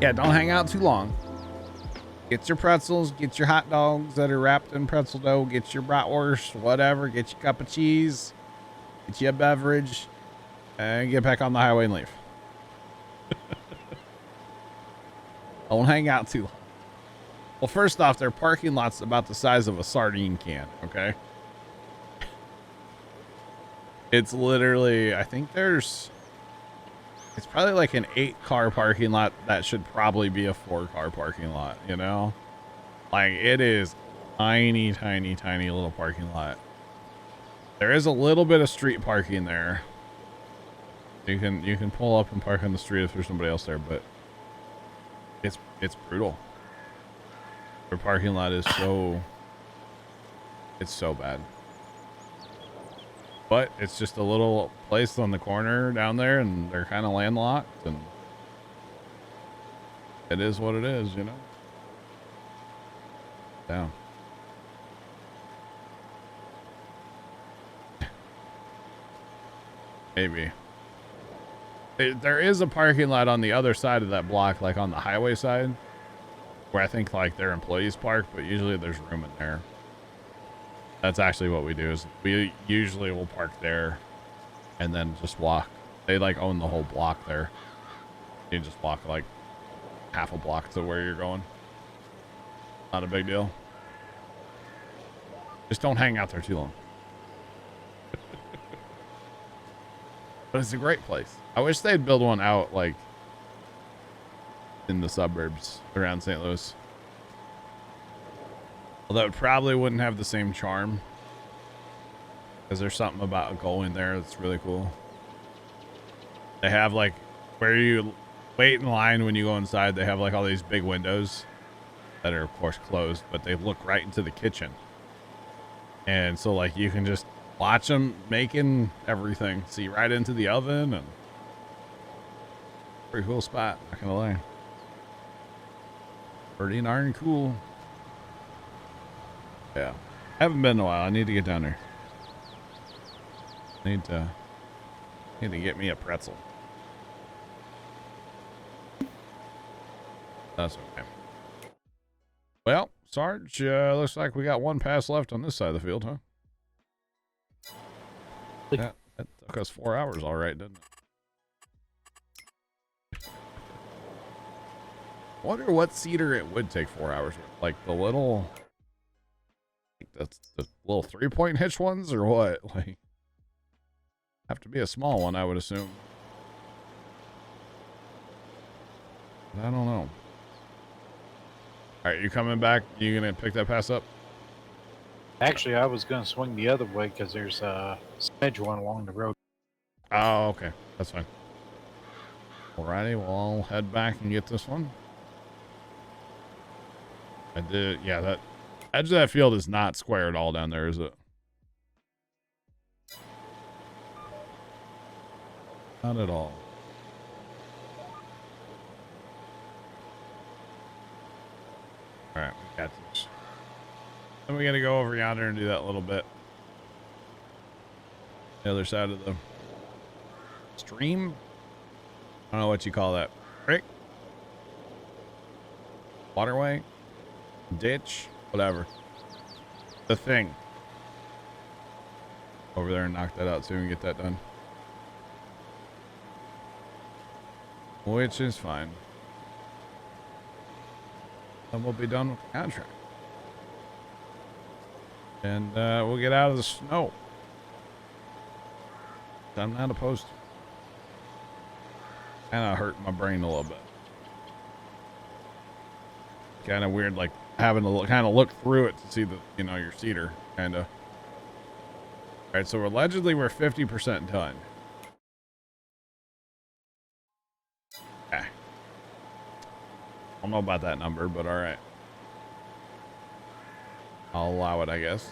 Yeah, don't hang out too long. Get your pretzels, get your hot dogs that are wrapped in pretzel dough, get your bratwurst, whatever, get your cup of cheese, get you a beverage, and get back on the highway and leave. Don't hang out too long. Well, first off, their parking lot's about the size of a sardine can, okay? It's literally, I think it's probably like an 8-car parking lot that should probably be a 4-car parking lot, you know? Like, it is tiny, tiny, tiny little parking lot. There is a little bit of street parking there. You can pull up and park on the street if there's nobody else there, but it's brutal. Their parking lot is it's so bad. But it's just a little place on the corner down there, and they're kind of landlocked, and it is what it is, you know? Yeah. Maybe. There is a parking lot on the other side of that block, like on the highway side, where I think like their employees park, but usually there's room in there. That's actually what we do, is we usually will park there and then just walk. They like own the whole block there. You just walk like half a block to where you're going. Not a big deal. Just don't hang out there too long. But it's a great place. I wish they'd build one out like in the suburbs around St. Louis. Although it probably wouldn't have the same charm, because there's something about going there that's really cool. They have like where you wait in line when you go inside, they have like all these big windows that are of course closed, but they look right into the kitchen. And so like you can just watch them making everything, see right into the oven, and pretty cool spot, not gonna lie. Pretty darn cool. Yeah, haven't been in a while. I need to get down there. Need to get me a pretzel. That's okay. Well, Sarge, looks like we got one pass left on this side of the field, huh? Yeah, that took us 4 hours, all right, didn't it? Wonder what seeder it would take 4 hours. Like the little, that's the little 3-point hitch ones, or what? Like, have to be a small one, I would assume. I don't know. All right, you coming back? You gonna pick that pass up? Actually, I was gonna swing the other way because there's a smidge one along the road. Oh, okay, that's fine. Alrighty, well, I'll head back and get this one. I did, yeah, that edge of that field is not square at all down there, is it? Not at all. All right, we got this. Then we got to go over yonder and do that little bit. The other side of the stream. I don't know what you call that. Creek? Waterway? Ditch? Whatever. The thing. Over there and knock that out too and get that done. Which is fine. And we'll be done with the contract. And we'll get out of the snow. I'm not opposed to. Kind of hurt my brain a little bit. Kind of weird, like having to kind of look through it to see the, you know, your cedar, kind of. All right, so allegedly we're 50% done. Okay. I don't know about that number, but all right. I'll allow it, I guess.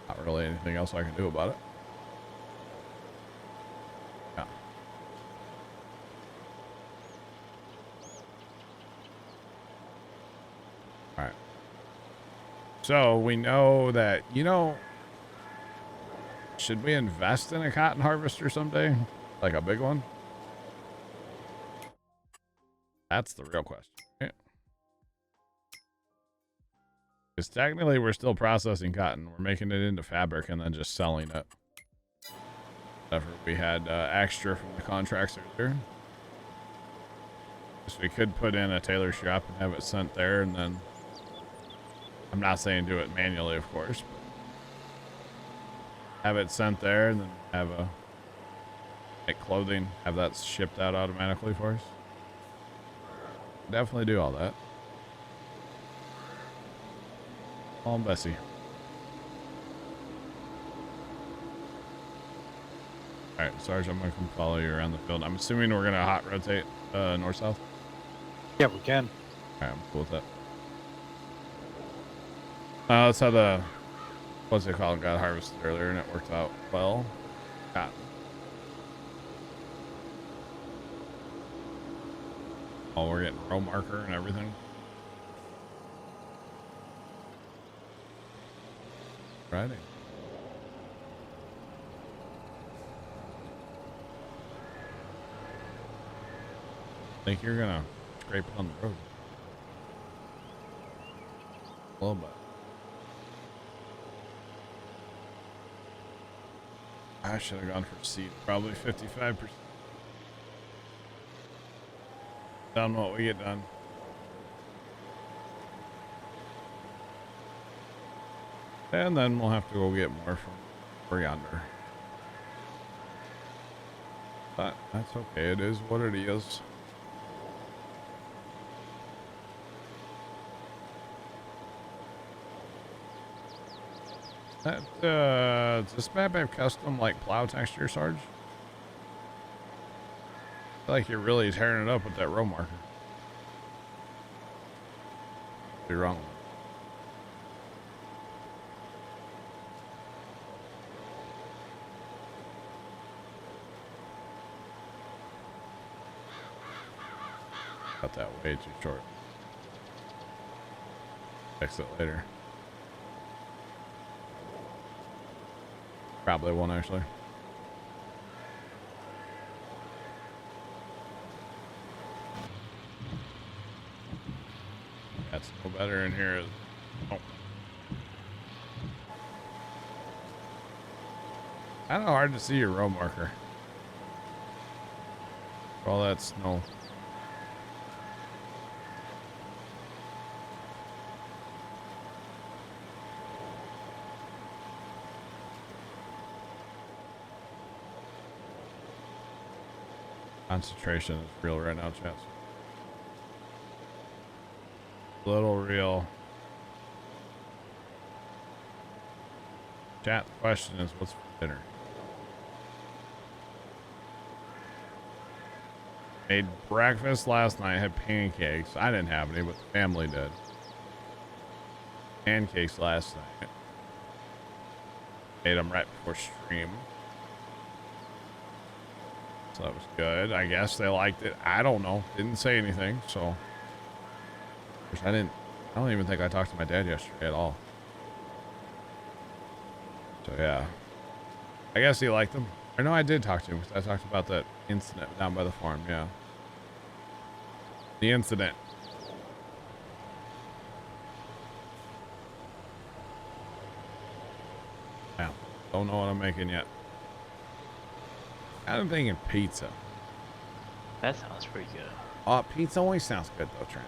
Not really anything else I can do about it. Yeah. All right. So we know that, you know, should we invest in a cotton harvester someday? Like a big one? That's the real question. Right? Because technically we're still processing cotton. We're making it into fabric and then just selling it. Whatever we had extra from the contracts earlier. So we could put in a tailor shop and have it sent there, and then I'm not saying do it manually, of course, but have it sent there and then have a make clothing, have that shipped out automatically for us. Definitely do all that. Oh, Bessie. All right, Sarge, I'm gonna come follow you around the field. I'm assuming we're gonna hot rotate north-south. Yeah, we can. All right, I'm cool with that. That's how the what's it called got harvested earlier, and it worked out well. Cotton. Oh, we're getting row marker and everything. Righty. Think you're gonna scrape it on the road a little bit. I should have gone for seed, probably 55%. Done what we get done. And then we'll have to go get more from over yonder. But that's okay, it is what it is. That, does this map have custom, like, plow texture, Sarge? I feel like you're really tearing it up with that row marker. Be wrong. Cut that way too short. Fix it later. Probably won't actually. That's no better in here. Oh. Kind of hard to see your row marker. All that snow. Concentration is real right now, chat. Little real. Chat, the question is, what's for dinner? Made breakfast last night, had pancakes. I didn't have any, but the family did. Pancakes last night. Made them right before stream. So that was good. I guess they liked it. I don't know. Didn't say anything, so. I don't even think I talked to my dad yesterday at all. So yeah. I guess he liked them. Or no, I did talk to him because I talked about that incident down by the farm, yeah. The incident. Yeah. Don't know what I'm making yet. I'm thinking pizza. That sounds pretty good. Oh, pizza always sounds good though, Trent.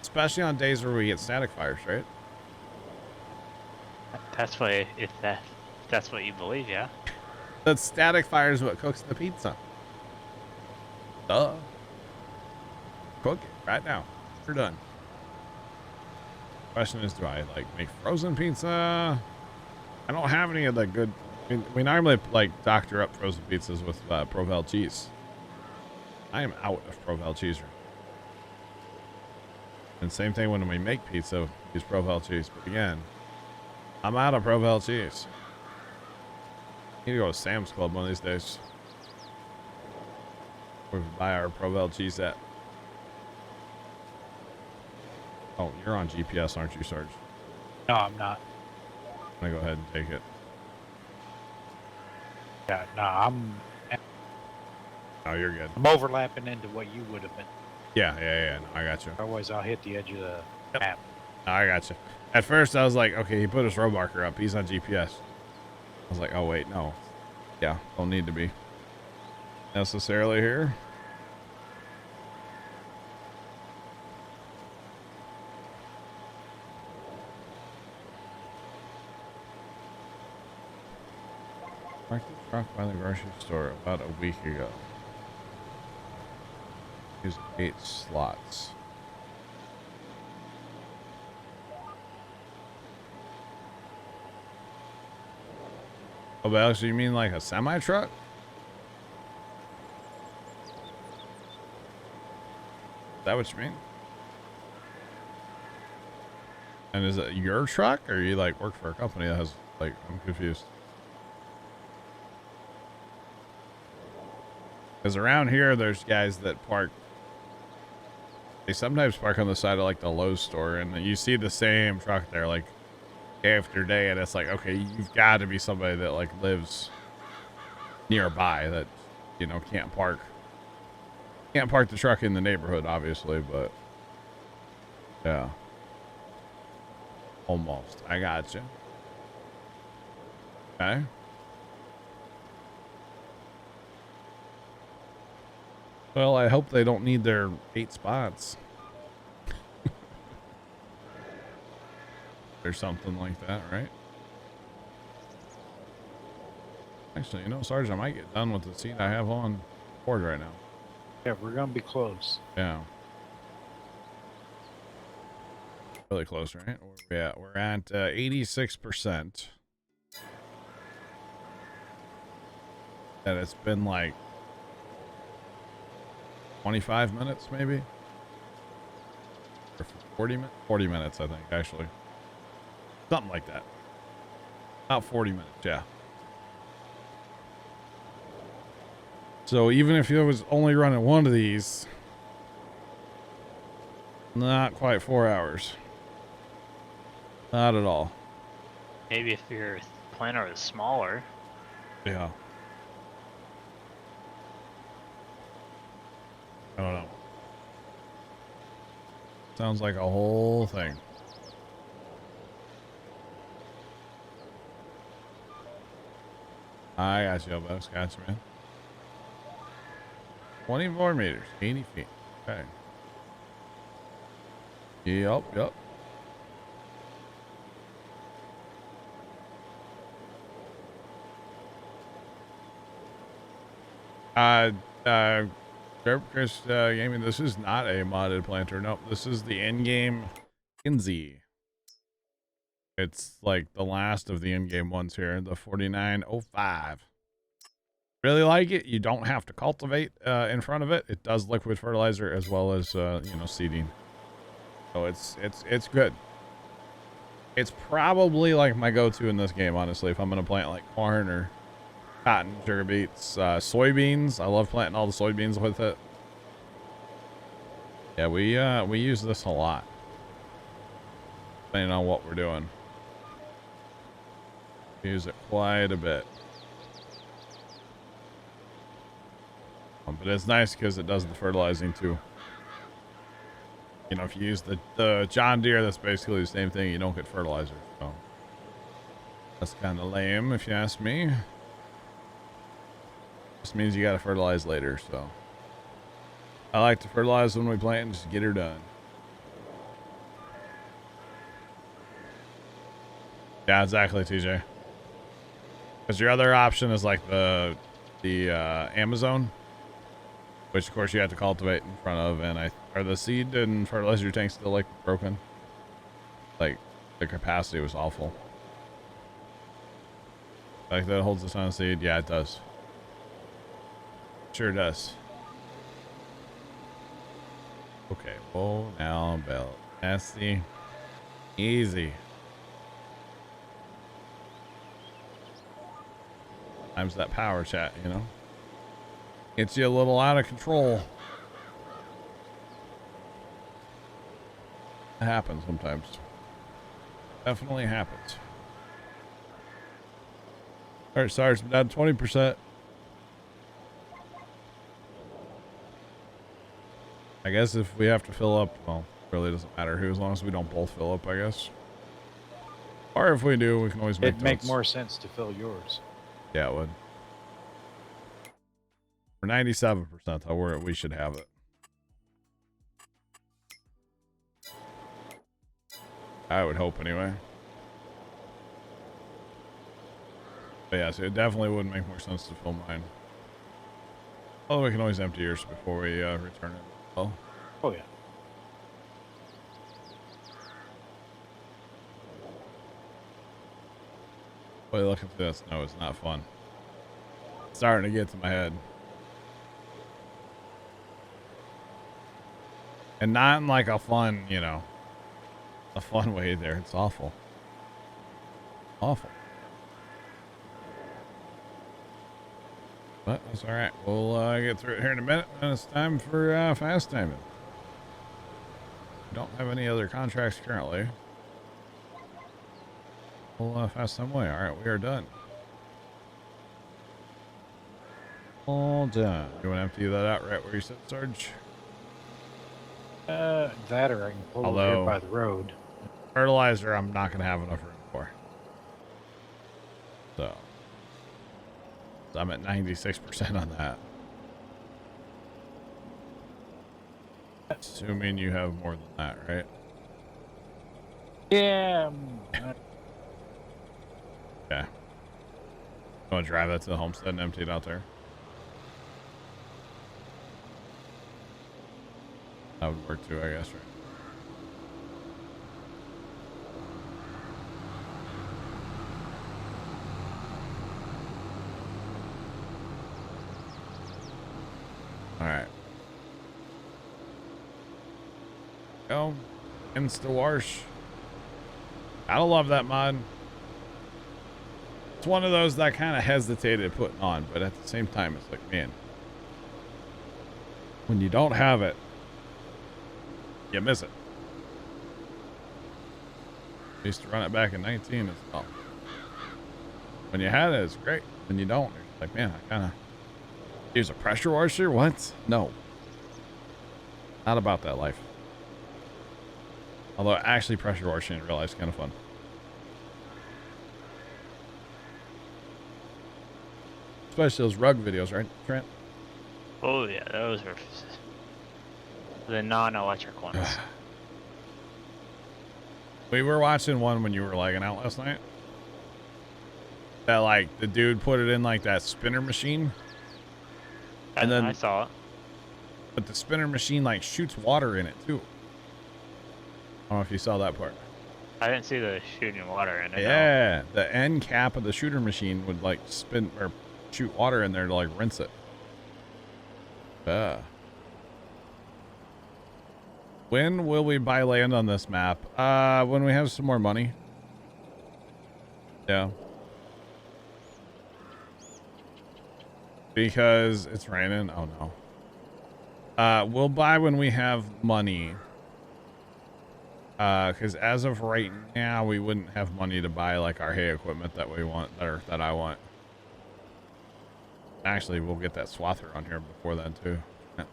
Especially on days where we get static fires, right? That's what if that's what you believe, yeah. The static fire is what cooks the pizza. Duh. Cook it right now. We're done. Question is, do I like make frozen pizza? I don't have any of the good. We normally like doctor up frozen pizzas with Provel cheese. I am out of Provel cheese. And same thing when we make pizza, use Provel cheese. But again, I'm out of Provel cheese. Need to go to Sam's Club one of these days. Where we buy our Provel cheese at. Oh, you're on GPS, aren't you, Sarge? No, I'm not. I'm gonna go ahead and take it. Yeah, no, I'm Oh, you're good. overlapping into what you would have been. Yeah. No, I got you. Otherwise, I'll hit the edge of the Yep. map. No, I got you. At first, I was like, okay, he put his road marker up. He's on GPS. I was like, oh, wait, no. Yeah, don't need to be necessarily here. Parked the truck by the grocery store about a week ago. Used 8 slots. Oh, but Alex, you mean like a semi truck? Is that what you mean? And is it your truck, or you like work for a company that has like? I'm confused. Because around here, there's guys that park. They sometimes park on the side of like the Lowe's store, and you see the same truck there, like day after day, and it's like, okay, you've got to be somebody that like lives nearby that, you know, can't park the truck in the neighborhood, obviously, but yeah, almost. I got you. Okay. Well, I hope they don't need their 8 spots. Or something like that, right? Actually, you know, Sarge, I might get done with the seat I have on board right now. Yeah, we're gonna be close. Yeah. Really close, right? Where we at? We're at 86%. And it's been like 25 minutes, maybe? Or 40 minutes? 40 minutes, I think, actually. Something like that. About 40 minutes, yeah. So even if you was only running one of these, not quite 4 hours. Not at all. Maybe if your planner is smaller. Yeah. I don't know. Sounds like a whole thing. I got you, Elbows. Got you, man. 24 meters, 80 feet. Okay. Yep. Chris Gaming, this is not a modded planter. Nope, this is the in-game Kinsey. It's like the last of the in-game ones here, the 4905. Really like it. You don't have to cultivate in front of it. It does liquid fertilizer as well as you know, seeding. So it's good. It's probably like my go-to in this game, honestly, if I'm gonna plant like corn or cotton, sugar beets, soybeans. I love planting all the soybeans with it. Yeah, we use this a lot, depending on what we're doing. We use it quite a bit. But it's nice because it does the fertilizing too. You know, if you use the John Deere, that's basically the same thing. You don't get fertilizer, so that's kind of lame if you ask me. Just means you got to fertilize later, so I like to fertilize when we plant and just get her done. Yeah, exactly, TJ. Because your other option is like the Amazon, which of course you have to cultivate in front of, and are the seed and fertilizer tanks still like broken? Like the capacity was awful. Like that holds the sun seed? Yeah, it does. Sure does. Okay, pull now belt. Nasty. Easy. Times that power chat, you know? Gets you a little out of control. It happens sometimes. Definitely happens. Alright, SARS down 20%. I guess if we have to fill up, well, really doesn't matter who, as long as we don't both fill up, I guess. Or if we do, we can always make It'd make totes. more sense to fill yours. Yeah, it would. We're 97%, though. We should have it. I would hope, anyway. But yeah, so it definitely would make more sense to fill mine. Although we can always empty yours before we return it. Well. Oh, yeah. Boy, looking through that snow is not fun. It's starting to get to my head. And not in like a fun, you know, a fun way there. It's awful. Awful. But that's alright. We'll get through it here in a minute. And it's time for fast timing. We don't have any other contracts currently. We'll fast time away. Alright, we are done. All done. You want to empty that out right where you sit, Sarge? That or I can pull over here by the road. Fertilizer, I'm not going to have enough room for. So I'm at 96% on that. Assuming you have more than that, right? Yeah. Yeah. You want to drive that to the homestead and empty it out there? That would work too, I guess, right? Alright. Go. Insta wash. I love that mod. It's one of those that I kind of hesitated putting on, but at the same time, it's like, man, when you don't have it, you miss it. I used to run it back in 19 as well. When you had it, it's great. When you don't, it's like, man, I kind of use a pressure washer? What? No. Not about that life. Although actually pressure washing in real life is kind of fun. Especially those rug videos, right, Trent? Oh yeah, those were the non-electric ones. We were watching one when you were lagging out last night. That like the dude put it in like that spinner machine. And then I saw it. But the spinner machine like shoots water in it too. I don't know if you saw that part. I didn't see the shooting water in it. Yeah, the end cap of the shooter machine would like spin or shoot water in there to like rinse it. When will we buy land on this map? When we have some more money. Yeah. Because it's raining. Oh no. We'll buy when we have money. Because as of right now, we wouldn't have money to buy like our hay equipment that we want, or that I want. Actually, we'll get that swather on here before then too. Yeah.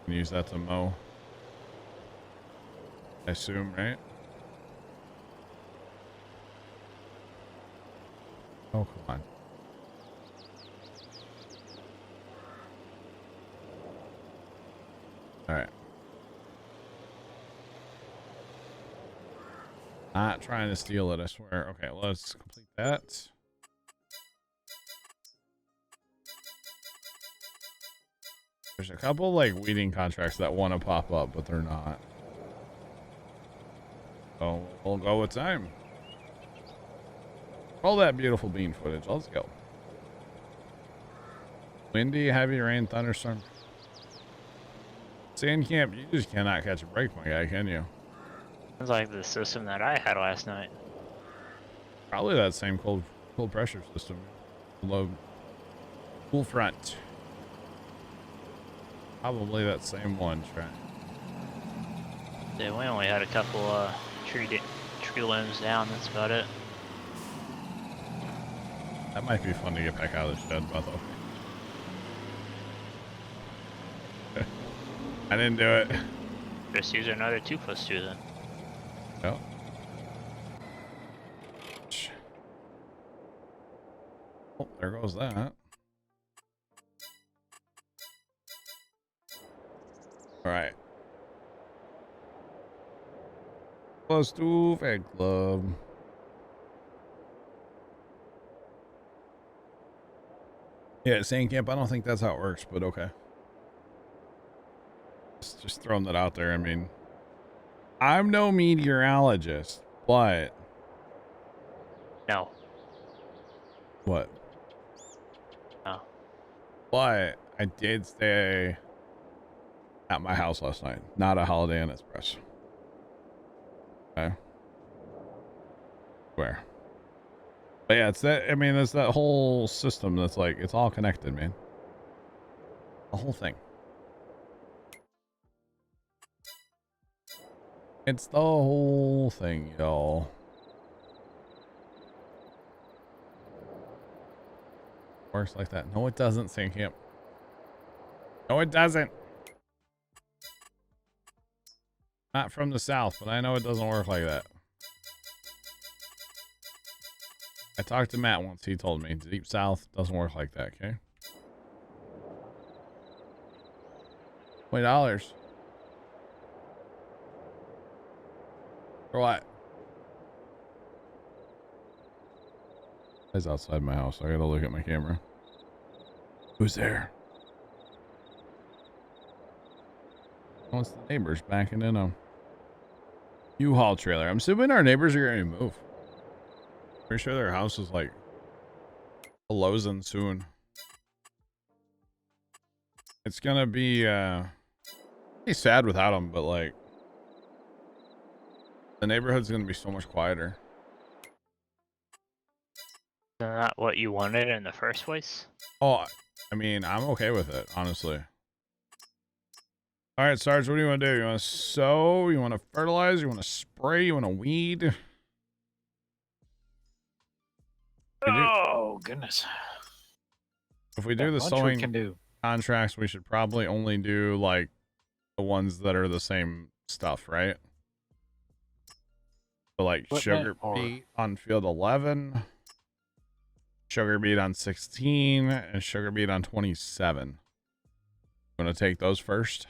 Can use that to mow. I assume, right? Oh, come on. All right. Not trying to steal it, I swear. Okay, let's complete that. There's a couple like weeding contracts that want to pop up, but they're not. So we'll go with time. All that beautiful bean footage. Let's go. Windy, heavy rain, thunderstorm. Sand camp, you just cannot catch a break, my guy, can you? Sounds like the system that I had last night. Probably that same cold pressure system. Low cool front. Probably that same one, Trent. Yeah, we only had a couple tree limbs down. That's about it. That might be fun to get back out of the shed, by the way. I didn't do it. Just use another 2+2 then. No. Oh, there goes that. All right. +2 fan club. Yeah, sand camp. I don't think that's how it works, but okay. Just throwing that out there. I mean, I'm no meteorologist, but No. what? No. But I did stay at my house last night, not a Holiday Inn Express. Okay. Where? But yeah, it's that. I mean, it's that whole system that's like it's all connected, man. The whole thing. It's the whole thing, y'all. Works like that. No, it doesn't, Sand Camp. No, it doesn't. Not from the south, but I know it doesn't work like that. I talked to Matt once. He told me deep south doesn't work like that. Okay. $20. For what? He's outside my house. I gotta look at my camera. Who's there? Oh, it's the neighbors backing in a U-Haul trailer. I'm assuming our neighbors are gonna move. Pretty sure their house is like closing soon. It's gonna be sad without them, but like the neighborhood's gonna be so much quieter. Isn't that what you wanted in the first place? Oh, I mean, I'm okay with it, honestly. All right, Sarge, what do you want to do? You want to sow? You want to fertilize? You want to spray? You want to weed? Oh goodness! If we do the Much sowing we can do. contracts, we should probably only do like the ones that are the same stuff, right? So like Equipment sugar or- beet on field 11, sugar beet on 16, and sugar beet on 27. You want to take those first?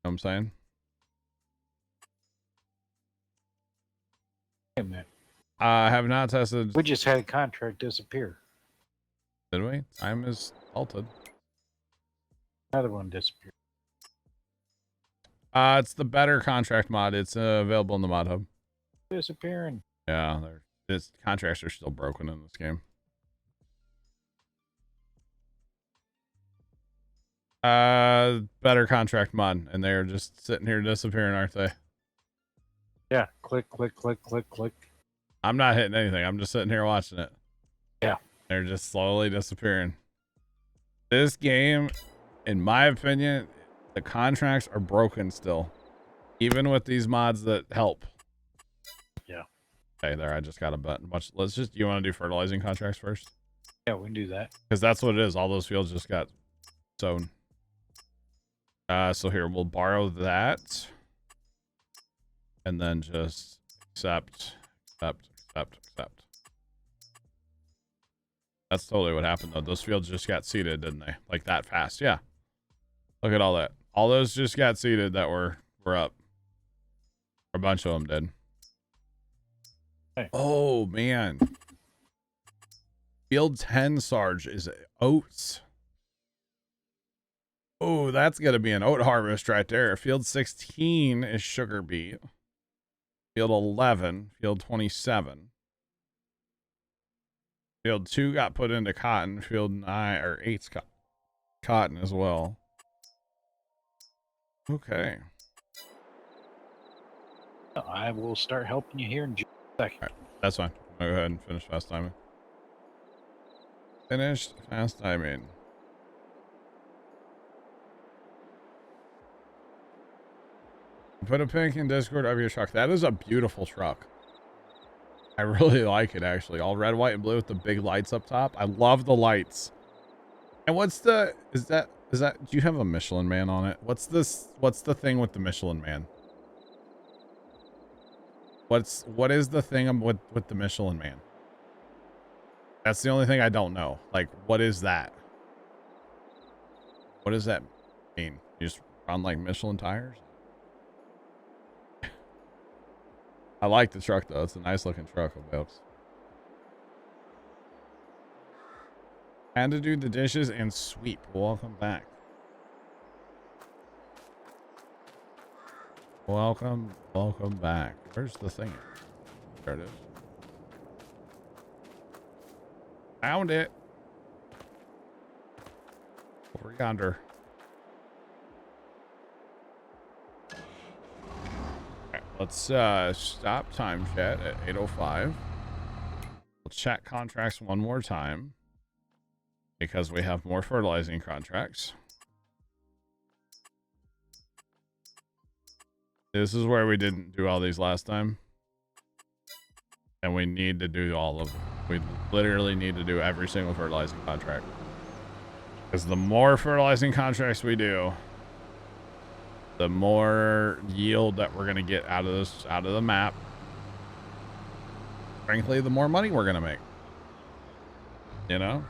Know what I'm saying? Wait a minute. I have not tested. We just had a contract disappear. Did we? Time is altered. Another one disappeared. It's the better contract mod. It's available in the mod hub. Disappearing. Yeah, its contracts are still broken in this game. Better contract mod, and they're just sitting here disappearing, aren't they? Yeah. Click, click, click, click, click. I'm not hitting anything. I'm just sitting here watching it. Yeah. They're just slowly disappearing. This game, in my opinion, the contracts are broken still. Even with these mods that help. Yeah. Okay, there, I just got a button. You want to do fertilizing contracts first? Yeah, we can do that. Because that's what it is. All those fields just got sown. So here, we'll borrow that. And then just accept. That's totally what happened, though. Those fields just got seeded, didn't they? Like that fast. Yeah. Look at all that. All those just got seeded that were up. A bunch of them did. Hey. Oh, man. Field 10, Sarge, is oats. Oh, that's going to be an oat harvest right there. Field 16 is sugar beet. Field 11, field 27. Field 2 got put into cotton. Field 9 or 8's cotton as well. Okay. I will start helping you here in just a second. All right, that's fine. I'll go ahead and finish fast timing. Finished fast timing. Put a pink in Discord of your truck. That is a beautiful truck. I really like it, actually. All red, white, and blue with the big lights up top. I love the lights. And is Is that, do you have a Michelin Man on it? What's this? What's the thing with the Michelin Man? What is the thing with the Michelin Man? That's the only thing I don't know. Like, what is that? What does that mean? You just run like Michelin tires? I like the truck though. It's a nice looking truck. Had to do the dishes and sweep. Welcome back. Welcome back. Where's the thing? There it is. Found it. Over yonder. Alright, let's stop time chat at 8:05. We'll chat contracts one more time because we have more fertilizing contracts. This is where we didn't do all these last time. And we need to do all of them. We literally need to do every single fertilizing contract. Because the more fertilizing contracts we do, the more yield that we're going to get out of the map. Frankly, the more money we're going to make. You know?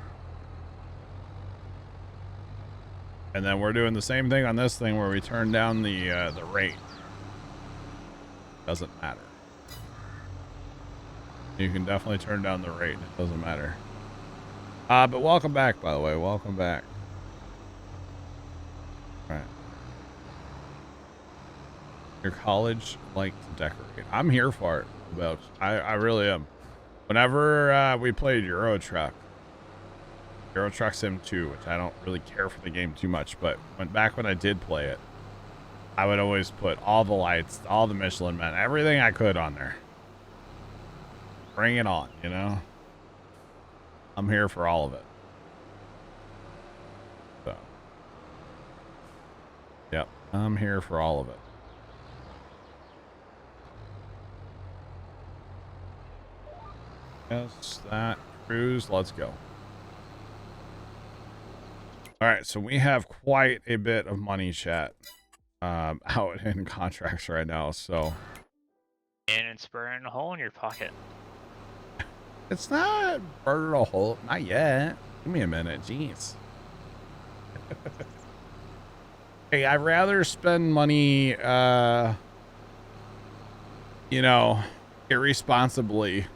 And then we're doing the same thing on this thing where we turn down the rate. Doesn't matter. You can definitely turn down the rate. It doesn't matter. But welcome back, by the way. Welcome back. All right. Your college like to decorate. I'm here for it. I really am. Whenever we played Euro Truck Sim 2, which I don't really care for the game too much, but back when I did play it, I would always put all the lights, all the Michelin Men, everything I could on there. Bring it on, you know? I'm here for all of it. So. Yep, I'm here for all of it. Yes, that cruise, let's go. All right, so we have quite a bit of money, chat. Out in contracts right now, so And it's burning a hole in your pocket. it's not burning a hole, not yet. Give me a minute, jeez. Hey, I'd rather spend money, you know, irresponsibly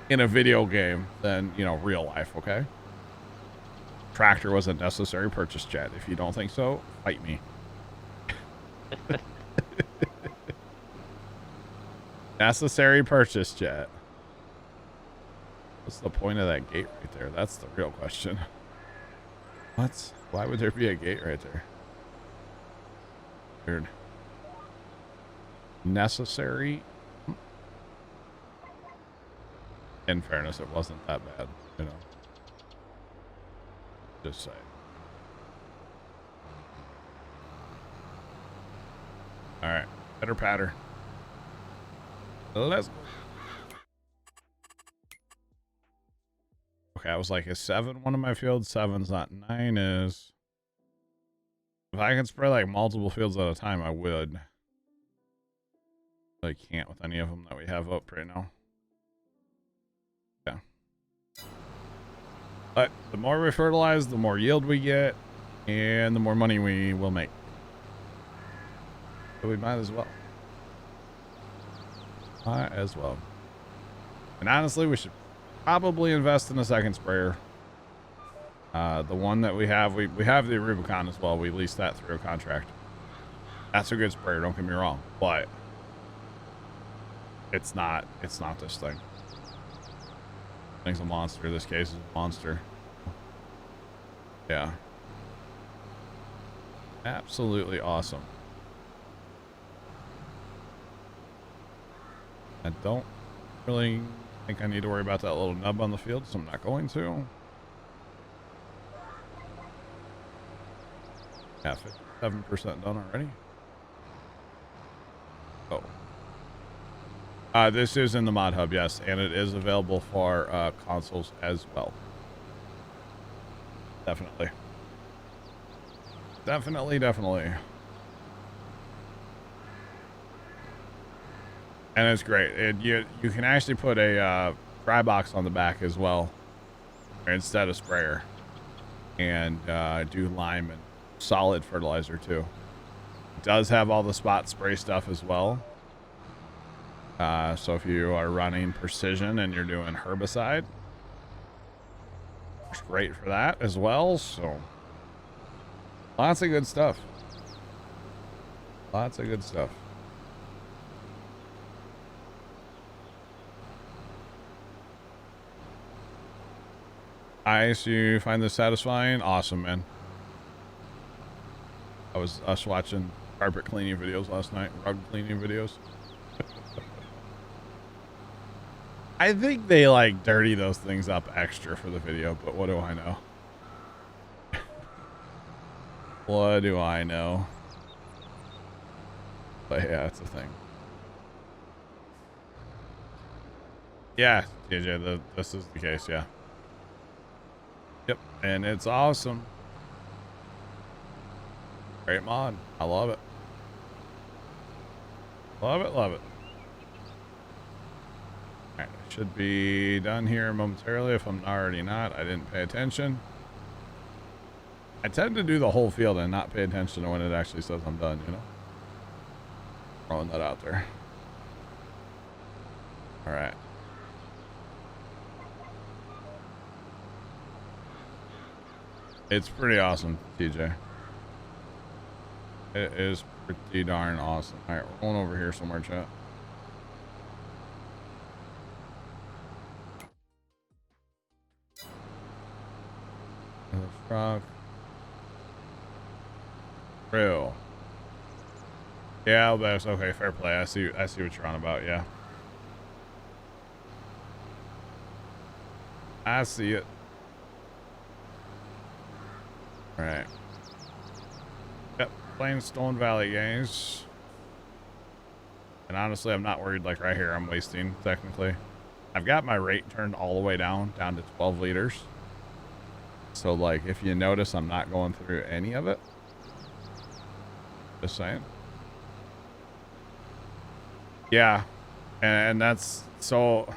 in a video game than, you know, real life. Okay. Tractor was a necessary purchase, chat. If you don't think so, fight me. Necessary purchase, chat. What's the point of that gate right there? That's the real question. What? Why would there be a gate right there? Weird. Necessary? In fairness, it wasn't that bad, you know. Just saying. All right, better patter. Let's go. Okay, I was like, is 7 one of my fields? 7's not. 9 is. If I can spray like multiple fields at a time, I would. But I can't with any of them that we have up right now. Yeah. But the more we fertilize, the more yield we get, and the more money we will make. So we might as well. Might as well. And honestly, we should probably invest in a second sprayer. The one that we have the Rubicon as well. We leased that through a contract. That's a good sprayer, don't get me wrong, but it's not this thing. Thing's a monster. This case is a monster. Yeah. Absolutely awesome. I don't really think I need to worry about that little nub on the field, so I'm not going to. Yeah, 57% done already. Oh. This is in the mod hub, yes, and it is available for consoles as well. Definitely. Definitely, definitely. And it's great. You can actually put a dry box on the back as well, instead of sprayer, and do lime and solid fertilizer too. It does have all the spot spray stuff as well. So if you are running precision and you're doing herbicide, it's great for that as well. So lots of good stuff. Lots of good stuff. Nice. You find this satisfying? Awesome, man. I was watching carpet cleaning videos last night, rug cleaning videos. I think they like dirty those things up extra for the video, but what do I know? What do I know? But yeah, it's a thing. Yeah, TJ, this is the case, yeah. Yep, and it's awesome. Great mod. I love it. Love it, love it. Alright, I should be done here momentarily if I'm already not. I didn't pay attention. I tend to do the whole field and not pay attention to when it actually says I'm done, you know? Throwing that out there. Alright. It's pretty awesome, TJ. It is pretty darn awesome. Alright, we're going over here somewhere, chat. Truck. Real. Yeah, that's okay. Fair play. I see what you're on about. Yeah. I see it. All right. Yep. Playing Stone Valley games. And honestly, I'm not worried. Like right here, I'm wasting technically. I've got my rate turned all the way down to 12 liters. So like, if you notice, I'm not going through any of it. Just saying. Yeah. And that's, so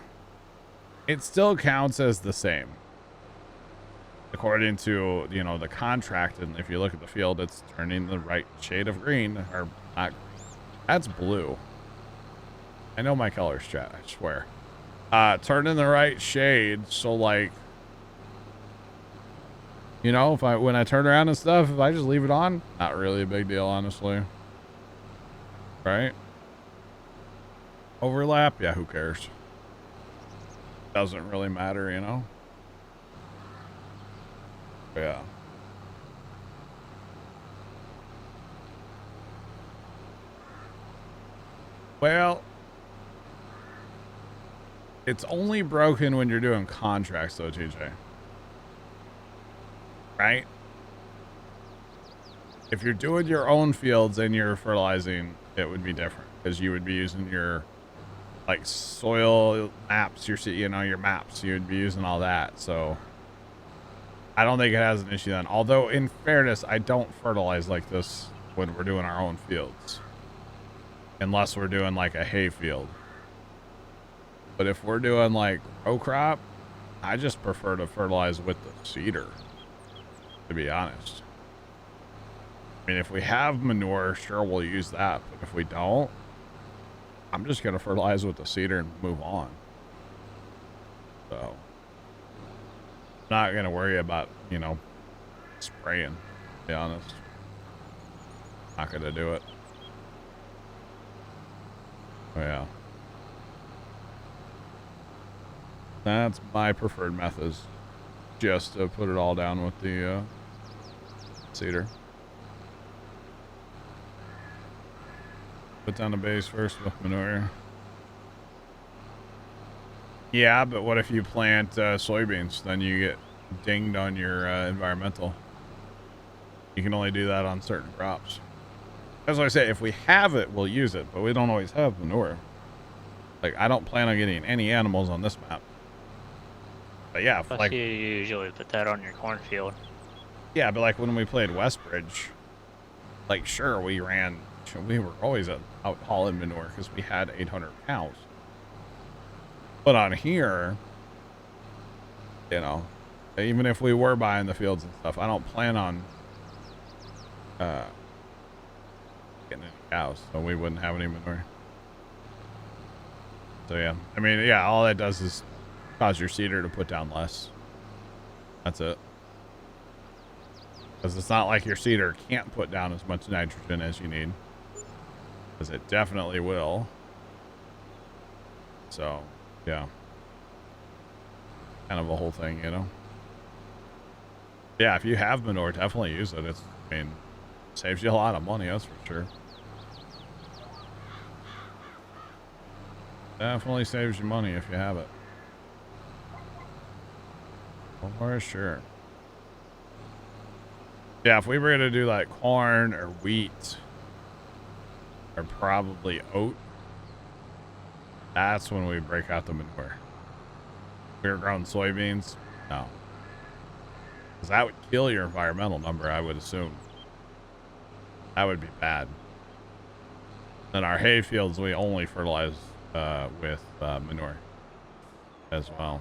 it still counts as the same. According to, you know, the contract, and if you look at the field, it's turning the right shade of green, or not. That's blue. I know my colors, chat, I swear. Turning the right shade, so like, you know, when I turn around and stuff, if I just leave it on, not really a big deal, honestly. Right? Overlap? Yeah, who cares? Doesn't really matter, you know? Yeah. Well, it's only broken when you're doing contracts, though, TJ. Right? If you're doing your own fields and you're fertilizing, it would be different because you would be using your like soil maps, your maps. You would be using all that. So I don't think it has an issue then. Although in fairness, I don't fertilize like this when we're doing our own fields, unless we're doing like a hay field. But if we're doing like row crop, I just prefer to fertilize with the seeder, to be honest. I mean, if we have manure, sure, we'll use that. But if we don't, I'm just going to fertilize with the seeder and move on. So, not going to worry about, you know, spraying, to be honest. Not going to do it. Oh, yeah. That's my preferred method, just to put it all down with the seeder. Put down the base first with manure. Yeah, but what if you plant soybeans? Then you get dinged on your environmental. You can only do that on certain crops. That's what I say. If we have it, we'll use it, but we don't always have manure. Like, I don't plan on getting any animals on this map. But yeah, Plus like you usually put that on your cornfield. yeah, but like when we played Westbridge, like, sure, we were always out hauling manure because we had 800 cows. But on here, you know, even if we were buying the fields and stuff, I don't plan on getting any cows, so we wouldn't have any manure. So yeah, I mean, yeah, all that does is cause your seeder to put down less. That's it. Because it's not like your seeder can't put down as much nitrogen as you need. Because it definitely will. So, yeah. Kind of a whole thing, you know? Yeah, if you have manure, definitely use it. I mean, saves you a lot of money, that's for sure. Definitely saves you money if you have it. For sure. Yeah, if we were going to do like corn or wheat or probably oat, that's when we break out the manure. If we were growing soybeans, no. Because that would kill your environmental number, I would assume. That would be bad. Then our hay fields, we only fertilize with manure as well.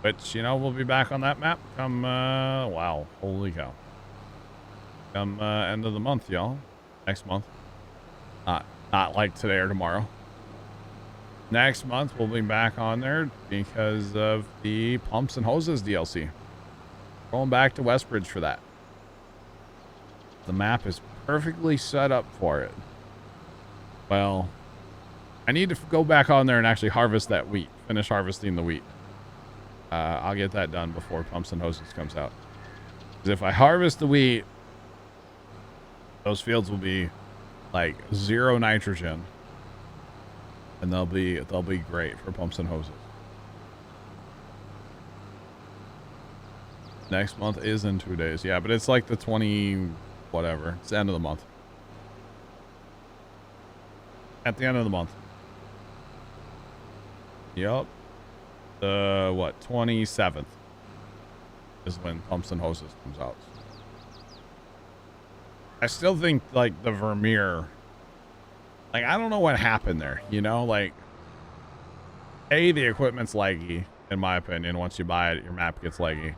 Which, you know, we'll be back on that map come, wow, holy cow. Come end of the month, y'all. Next month. Not like today or tomorrow. Next month, we'll be back on there because of the Pumps and Hoses DLC. Going back to Westbridge for that. The map is perfectly set up for it. Well, I need to go back on there and actually harvest that wheat. Finish harvesting the wheat. I'll get that done before Pumps and Hoses comes out. Because if I harvest the wheat, those fields will be like 0 nitrogen, and they'll be great for Pumps and Hoses. Next month is in 2 days, yeah, but it's like the 20 whatever. It's the end of the month. At the end of the month. Yup. The what, 27th is when Pumps and Hoses comes out. I still think like the Vermeer, like I don't know what happened there, you know, like A, the equipment's laggy in my opinion. Once you buy it, your map gets laggy.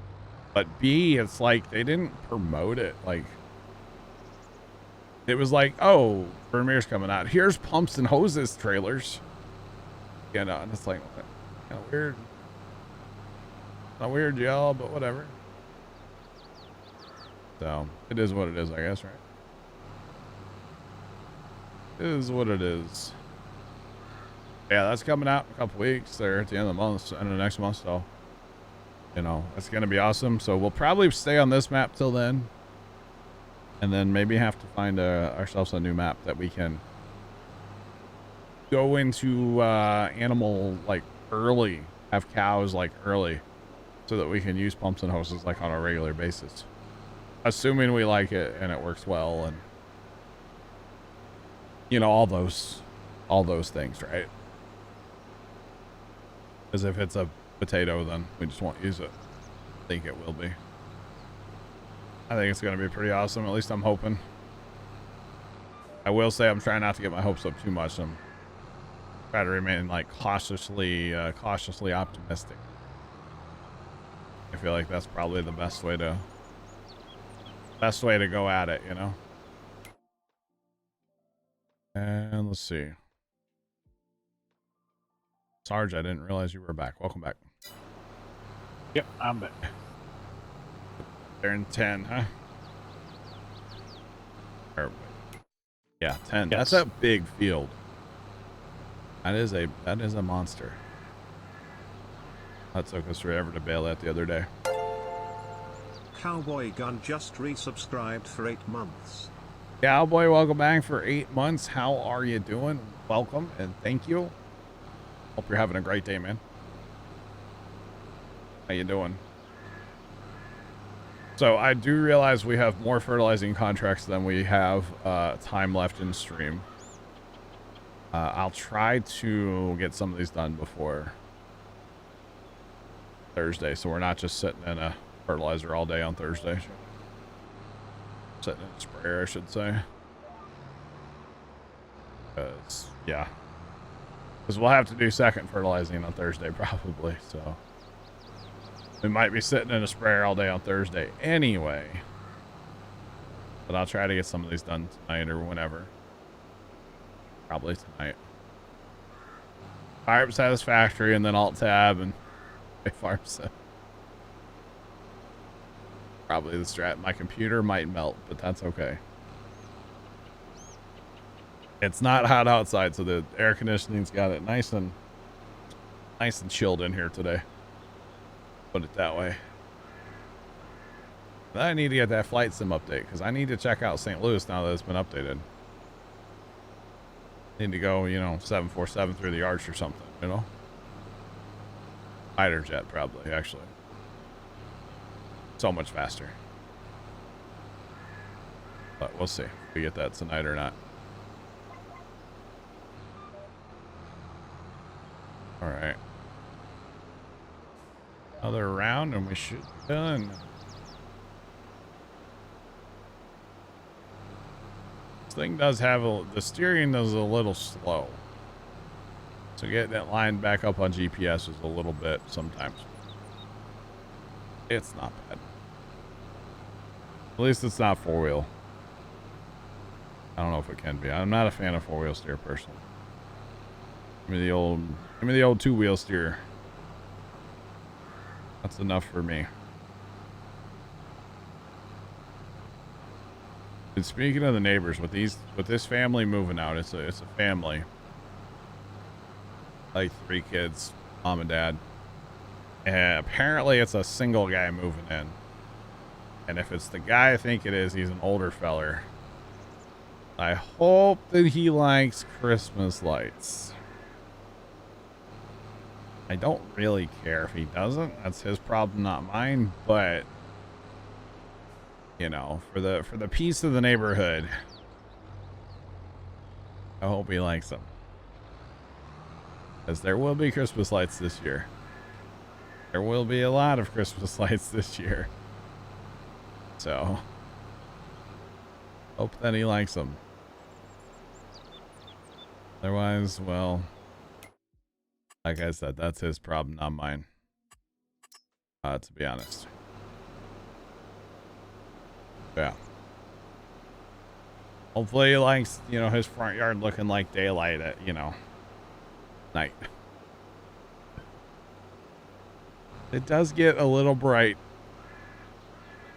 But B, it's like they didn't promote it. Like it was like, oh, Vermeer's coming out, here's Pumps and Hoses trailers, you know, and it's like kind of weird. Not weird, y'all, but whatever. So, it is what it is, I guess, right? It is what it is. Yeah, that's coming out in a couple weeks there at the end of the month, end of next month, so, you know, it's going to be awesome. So, we'll probably stay on this map till then. And then maybe have to find ourselves a new map that we can go into animal, like, early. Have cows, like, early. So that we can use Pumps and Hoses like on a regular basis, assuming we like it and it works well, and you know, all those things, right? Because if it's a potato, then we just won't use it. I think it will be. I think it's going to be pretty awesome. At least I'm hoping. I will say I'm trying not to get my hopes up too much. I'm trying to remain like cautiously optimistic. I feel like that's probably the best way to go at it, you know. And let's see. Sarge, I didn't realize you were back. Welcome back. Yep, I'm back. They're in 10, huh? Or, yeah, 10. Yes. That's a big field. That is a monster. That took us forever to bail at the other day. Cowboy Gun just resubscribed for 8 months. Cowboy, welcome back for 8 months. How are you doing? Welcome and thank you. Hope you're having a great day, man. How you doing? So I do realize we have more fertilizing contracts than we have time left in stream. I'll try to get some of these done before Thursday, so we're not just sitting in a fertilizer all day on Thursday. Setting in a sprayer, I should say. Because, yeah. Because we'll have to do second fertilizing on Thursday, probably, so. We might be sitting in a sprayer all day on Thursday anyway. But I'll try to get some of these done tonight or whenever. Probably tonight. Fire up Satisfactory and then Alt Tab and farm set. Probably the strat. My computer might melt, but that's okay. It's not hot outside, so the air conditioning's got it nice and chilled in here today. Put it that way. But I need to get that flight sim update because I need to check out St. Louis now that it's been updated. Need to go, 747 through the arch or something, Fighter jet, probably, actually. So much faster. But we'll see if we get that tonight or not. Alright. Another round and we should be done. This thing does have the steering is a little slow. So getting it lined back up on GPS is a little bit sometimes. It's not bad. At least it's not four-wheel. I don't know if it can be. I'm not a fan of four-wheel steer personally. Give me the old two-wheel steer. That's enough for me. And speaking of the neighbors, with this family moving out, it's a family. Like 3 kids, mom and dad. And apparently it's a single guy moving in. And if it's the guy I think it is, he's an older feller. I hope that he likes Christmas lights. I don't really care if he doesn't. That's his problem, not mine. But, for the peace of the neighborhood, I hope he likes them. Because there will be Christmas lights this year. There will be a lot of Christmas lights this year. So, hope that he likes them. Otherwise, well, like I said, that's his problem, not mine. To be honest. Yeah. Hopefully he likes, his front yard looking like daylight at, night. It does get a little bright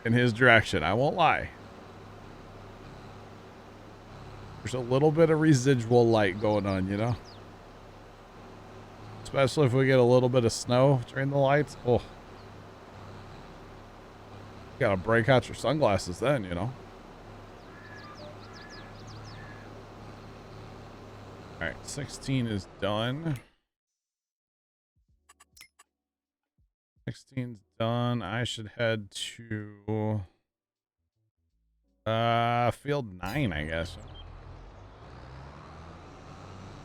in his direction, I won't lie. There's a little bit of residual light going on, Especially if we get a little bit of snow during the lights. Oh. You gotta break out your sunglasses then, Alright, 16 is done. 16's done. I should head to field 9, I guess.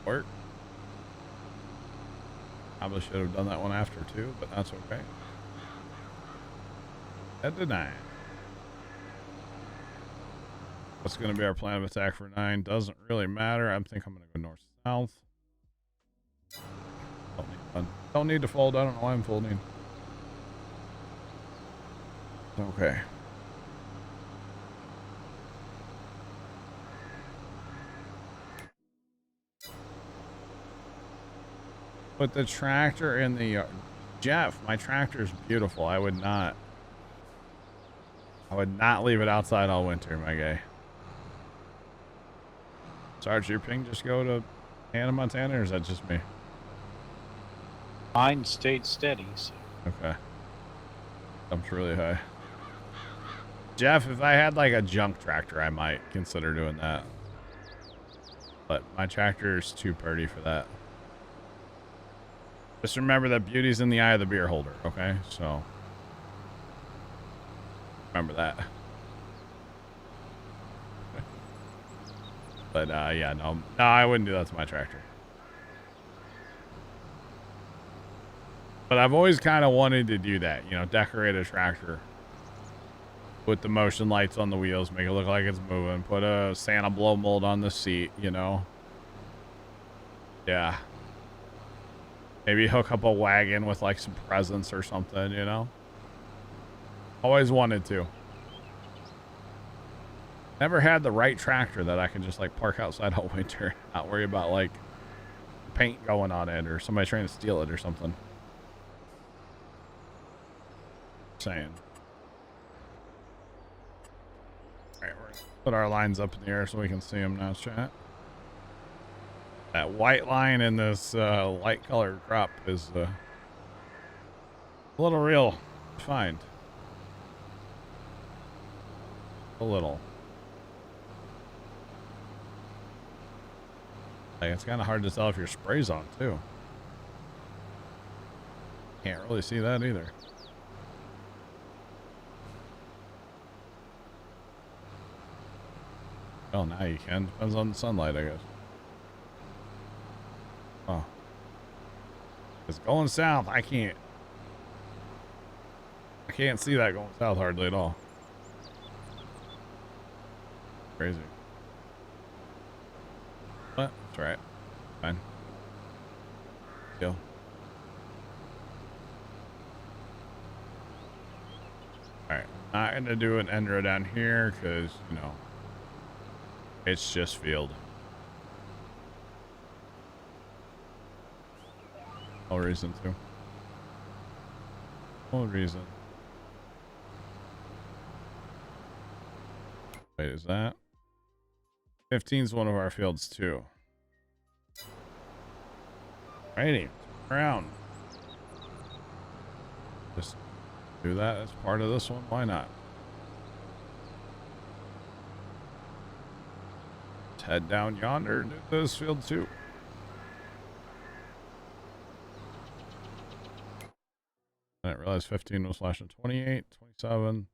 Work. Probably should have done that one after too, but that's okay. Head to 9. What's going to be our plan of attack for 9? Doesn't really matter. I think I'm going to go north-south. Don't need to fold. I don't know why I'm folding. Okay. Put the tractor in the yard. Jeff, my tractor is beautiful. I would not leave it outside all winter, my guy. Sarge, your ping just go to Hannah, Montana, or is that just me? Mine stayed steady. So. Okay. Jumped really high. Jeff, if I had like a junk tractor, I might consider doing that. But my tractor is too pretty for that. Just remember that beauty's in the eye of the beer holder, okay? So, remember that. But, yeah, no, I wouldn't do that to my tractor. But I've always kind of wanted to do that, decorate a tractor Put the motion lights on the wheels, make it look like it's moving. Put a Santa blow mold on the seat, you know? Yeah. Maybe hook up a wagon with like some presents or something, you know? Always wanted to. Never had the right tractor that I can just like park outside all winter. Not worry about like paint going on it or somebody trying to steal it or something. Saying. Alright, we're gonna put our lines up in the air so we can see them now, chat. That white line in this light colored crop is a little real to find. A little. Like, it's kind of hard to tell if your spray's on too. Can't really see that either. Oh, now you can. Depends on the sunlight, I guess. Oh. It's going south. I can't see that going south hardly at all. Crazy. But that's right. Fine. Deal. Alright. Not gonna do an endro down here because, you know, it's just field. No reason to. No reason. Wait, is that? 15 is one of our fields too. Righty, around. Just do that as part of this one. Why not? Let's head down yonder and do this field too. I didn't realize 15 was flashing. 28, 27,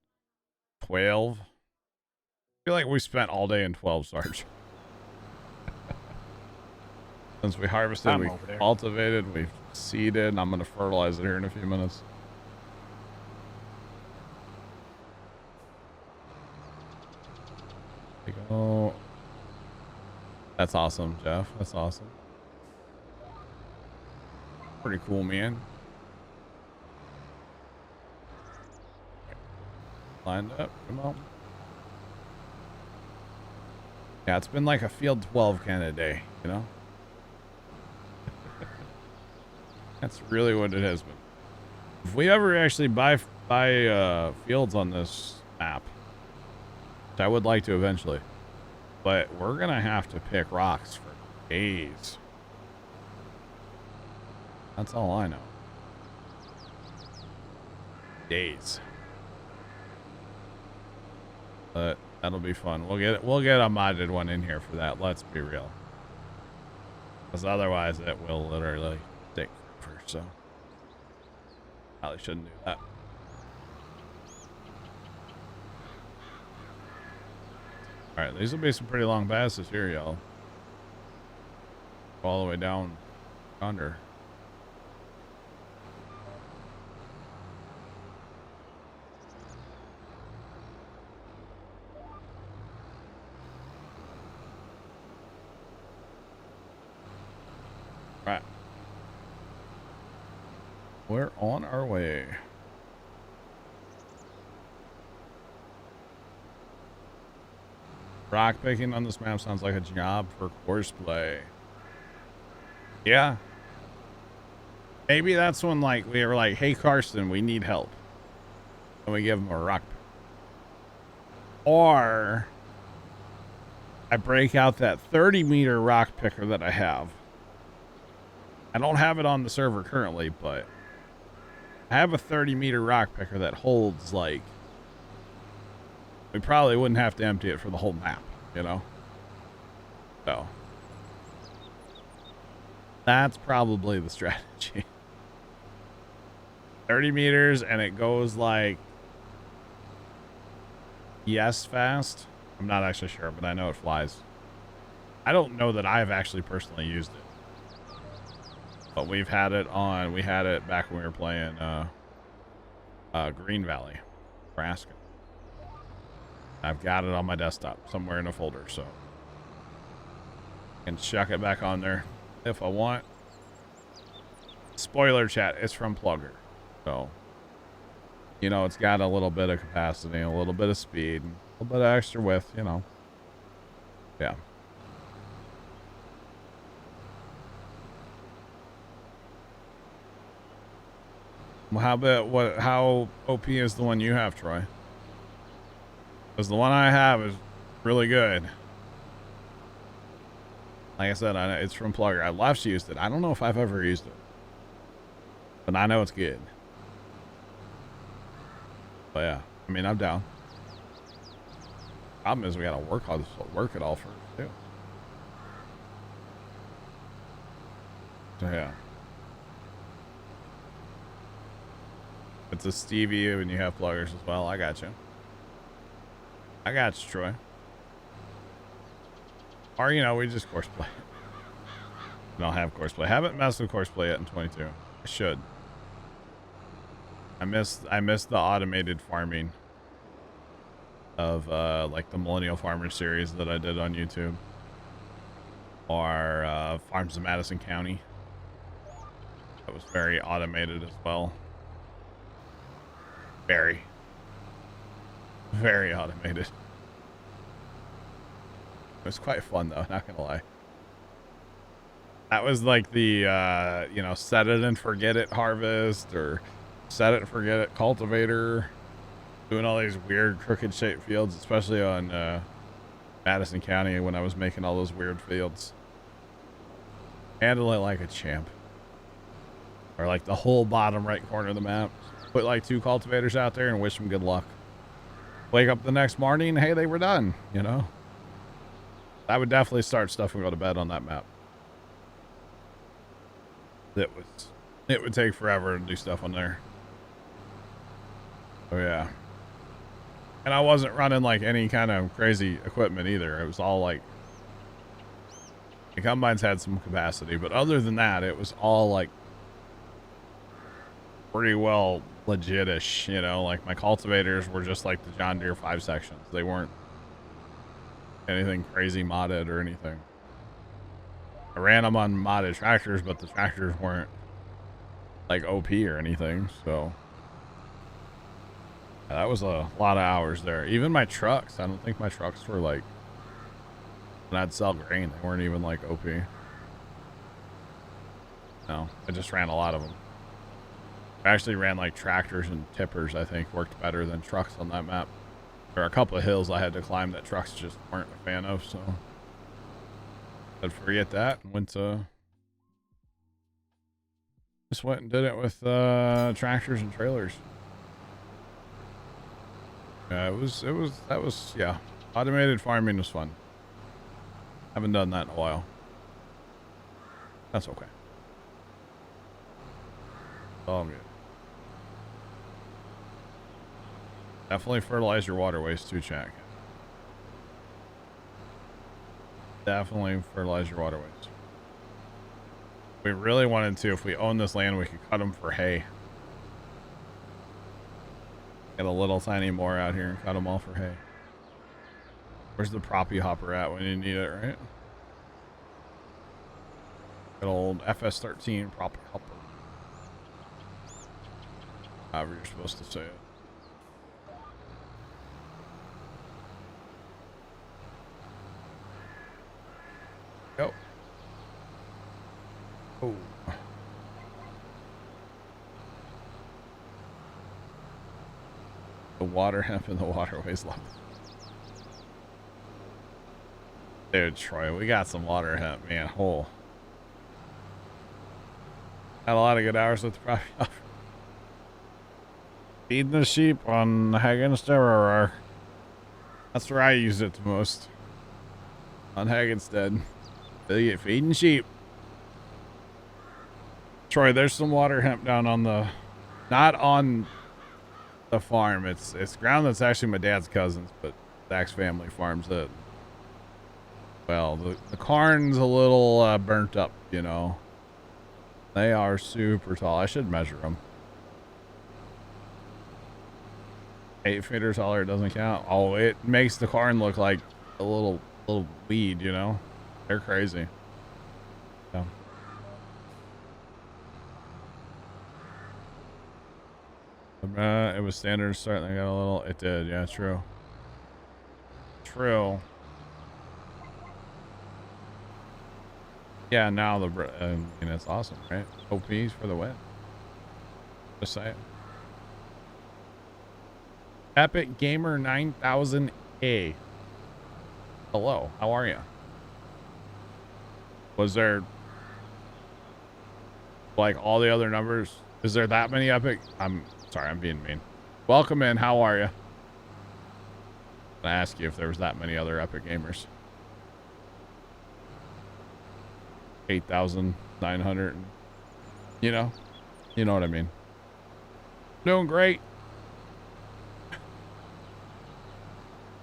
12. I feel like we spent all day in 12, Sarge. Since we harvested, we cultivated, we seeded, and I'm going to fertilize it here in a few minutes. There we go. That's awesome, Jeff. That's awesome. Pretty cool, man. Lined up. Come on. Yeah, it's been like a field 12 kind of day, you know? That's really what it has been. If we ever actually buy fields on this map, which I would like to eventually, but we're gonna have to pick rocks for days. That's all I know. Days. But that'll be fun. We'll get a modded one in here for that. Let's be real. Because otherwise it will literally take forever. So probably shouldn't do that. All right, these will be some pretty long passes here, y'all. All the way down under. Right. We're on our way. Rock picking on this map sounds like a job for courseplay. Yeah. Maybe that's when like we were like, hey Carson, we need help. And we give him a rock pick. Or I break out that 30-meter rock picker that I have. I don't have it on the server currently, but I have a 30-meter rock picker that holds like, we probably wouldn't have to empty it for the whole map, you know? So that's probably the strategy. 30 meters and it goes like, yes, fast. I'm not actually sure, but I know it flies. I don't know that I've actually personally used it. But we've had it on, we had it back when we were playing Green Valley, Nebraska. I've got it on my desktop somewhere in a folder, so I can chuck it back on there if I want. Spoiler chat, it's from Plugger. So, you know, it's got a little bit of capacity, a little bit of speed, a little bit of extra width, you know. Yeah. Well, how OP is the one you have, Troy? Because the one I have is really good. Like I said, it's from Plugger. I've last used it. I don't know if I've ever used it, but I know it's good. But yeah, I mean, I'm down. Problem is, we gotta work it all first too. So yeah, it's a Stevie and you have pluggers as well. I got you. I got you, Troy. Or, you know, we just course play. I don't have course play. Haven't messed with course play yet in 22. I should. I missed the automated farming of like the Millennial Farmer series that I did on YouTube. Or Farms of Madison County. That was very automated as well. Very automated. It was quite fun though, not gonna lie. That was like the you know, set it and forget it harvest, or set it and forget it cultivator, doing all these weird crooked shaped fields, especially on Madison County when I was making all those weird fields. Handle it like a champ. Or like the whole bottom right corner of the map. Put like 2 cultivators out there and wish them good luck. Wake up the next morning, hey, they were done, you know? I would definitely start stuff and go to bed on that map. It would take forever to do stuff on there. Oh yeah. And I wasn't running like any kind of crazy equipment either. It was all like, the combines had some capacity, but other than that, it was all like pretty well legit-ish, you know? Like my cultivators were just like the John Deere 5 sections. They weren't anything crazy modded or anything. I ran them on modded tractors, but the tractors weren't like OP or anything, so yeah, that was a lot of hours there. Even my trucks, I don't think my trucks were like, when I'd sell grain, they weren't even like OP. No, I just ran a lot of them. I actually ran like tractors and tippers, I think worked better than trucks on that map. There are a couple of hills I had to climb that trucks just weren't a fan of, so I'd forget that and went to, just went and did it with tractors and trailers. Yeah, yeah, automated farming was fun. Haven't done that in a while. That's okay. All good. Definitely fertilize your waterways too, Jack. Definitely fertilize your waterways. We really wanted to, if we own this land, we could cut them for hay. Get a little tiny more out here and cut them all for hay. Where's the proppy hopper at when you need it, right? Good old FS13 proppy hopper. However you're supposed to say it. Go. Oh. The water hemp in the waterways love it. Dude, Troy, we got some water hemp, man. Whole. Had a lot of good hours with the property. Feeding the sheep on Hagenstead. That's where I use it the most. On Hagenstead. Feeding sheep. Troy, there's some water hemp down on the, not on the farm. It's ground that's actually my dad's cousin's, but Zach's family farms it. Well, the corn's a little burnt up, you know. They are super tall. I should measure them. 8 feet or taller doesn't count. Oh, it makes the corn look like a little weed, you know? They're crazy. So. It was standard starting. I got a little. It did, yeah, true. True. Yeah, now I mean, it's awesome, right? OPs for the win. Just saying. Epic Gamer 9000A. Hello, how are you? Was there like all the other numbers? Is there that many epic? I'm sorry, I'm being mean. Welcome in. How are you? I ask you if there was that many other epic gamers. 8,900. You know what I mean. Doing great.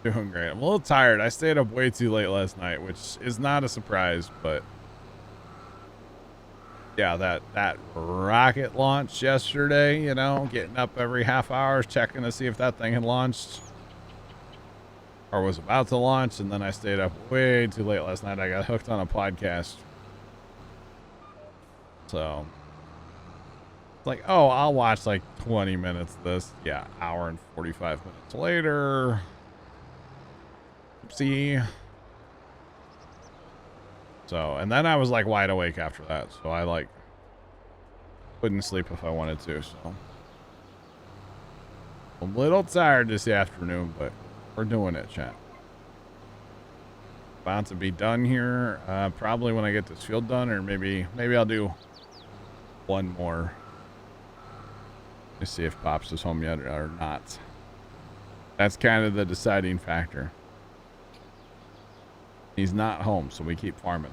Doing great. I'm a little tired. I stayed up way too late last night, which is not a surprise, but yeah, that rocket launch yesterday, you know, getting up every half hour, checking to see if that thing had launched or was about to launch, and then I stayed up way too late last night. I got hooked on a podcast. So it's like, oh, I'll watch like 20 minutes of this. Yeah, hour and 45 minutes later. See. So, and then I was like wide awake after that. So I like couldn't sleep if I wanted to. So I'm a little tired this afternoon, but we're doing it, chat. About to be done here. Probably when I get this field done, or maybe I'll do one more. Let's see if Pops is home yet or not. That's kind of the deciding factor. He's not home, so we keep farming.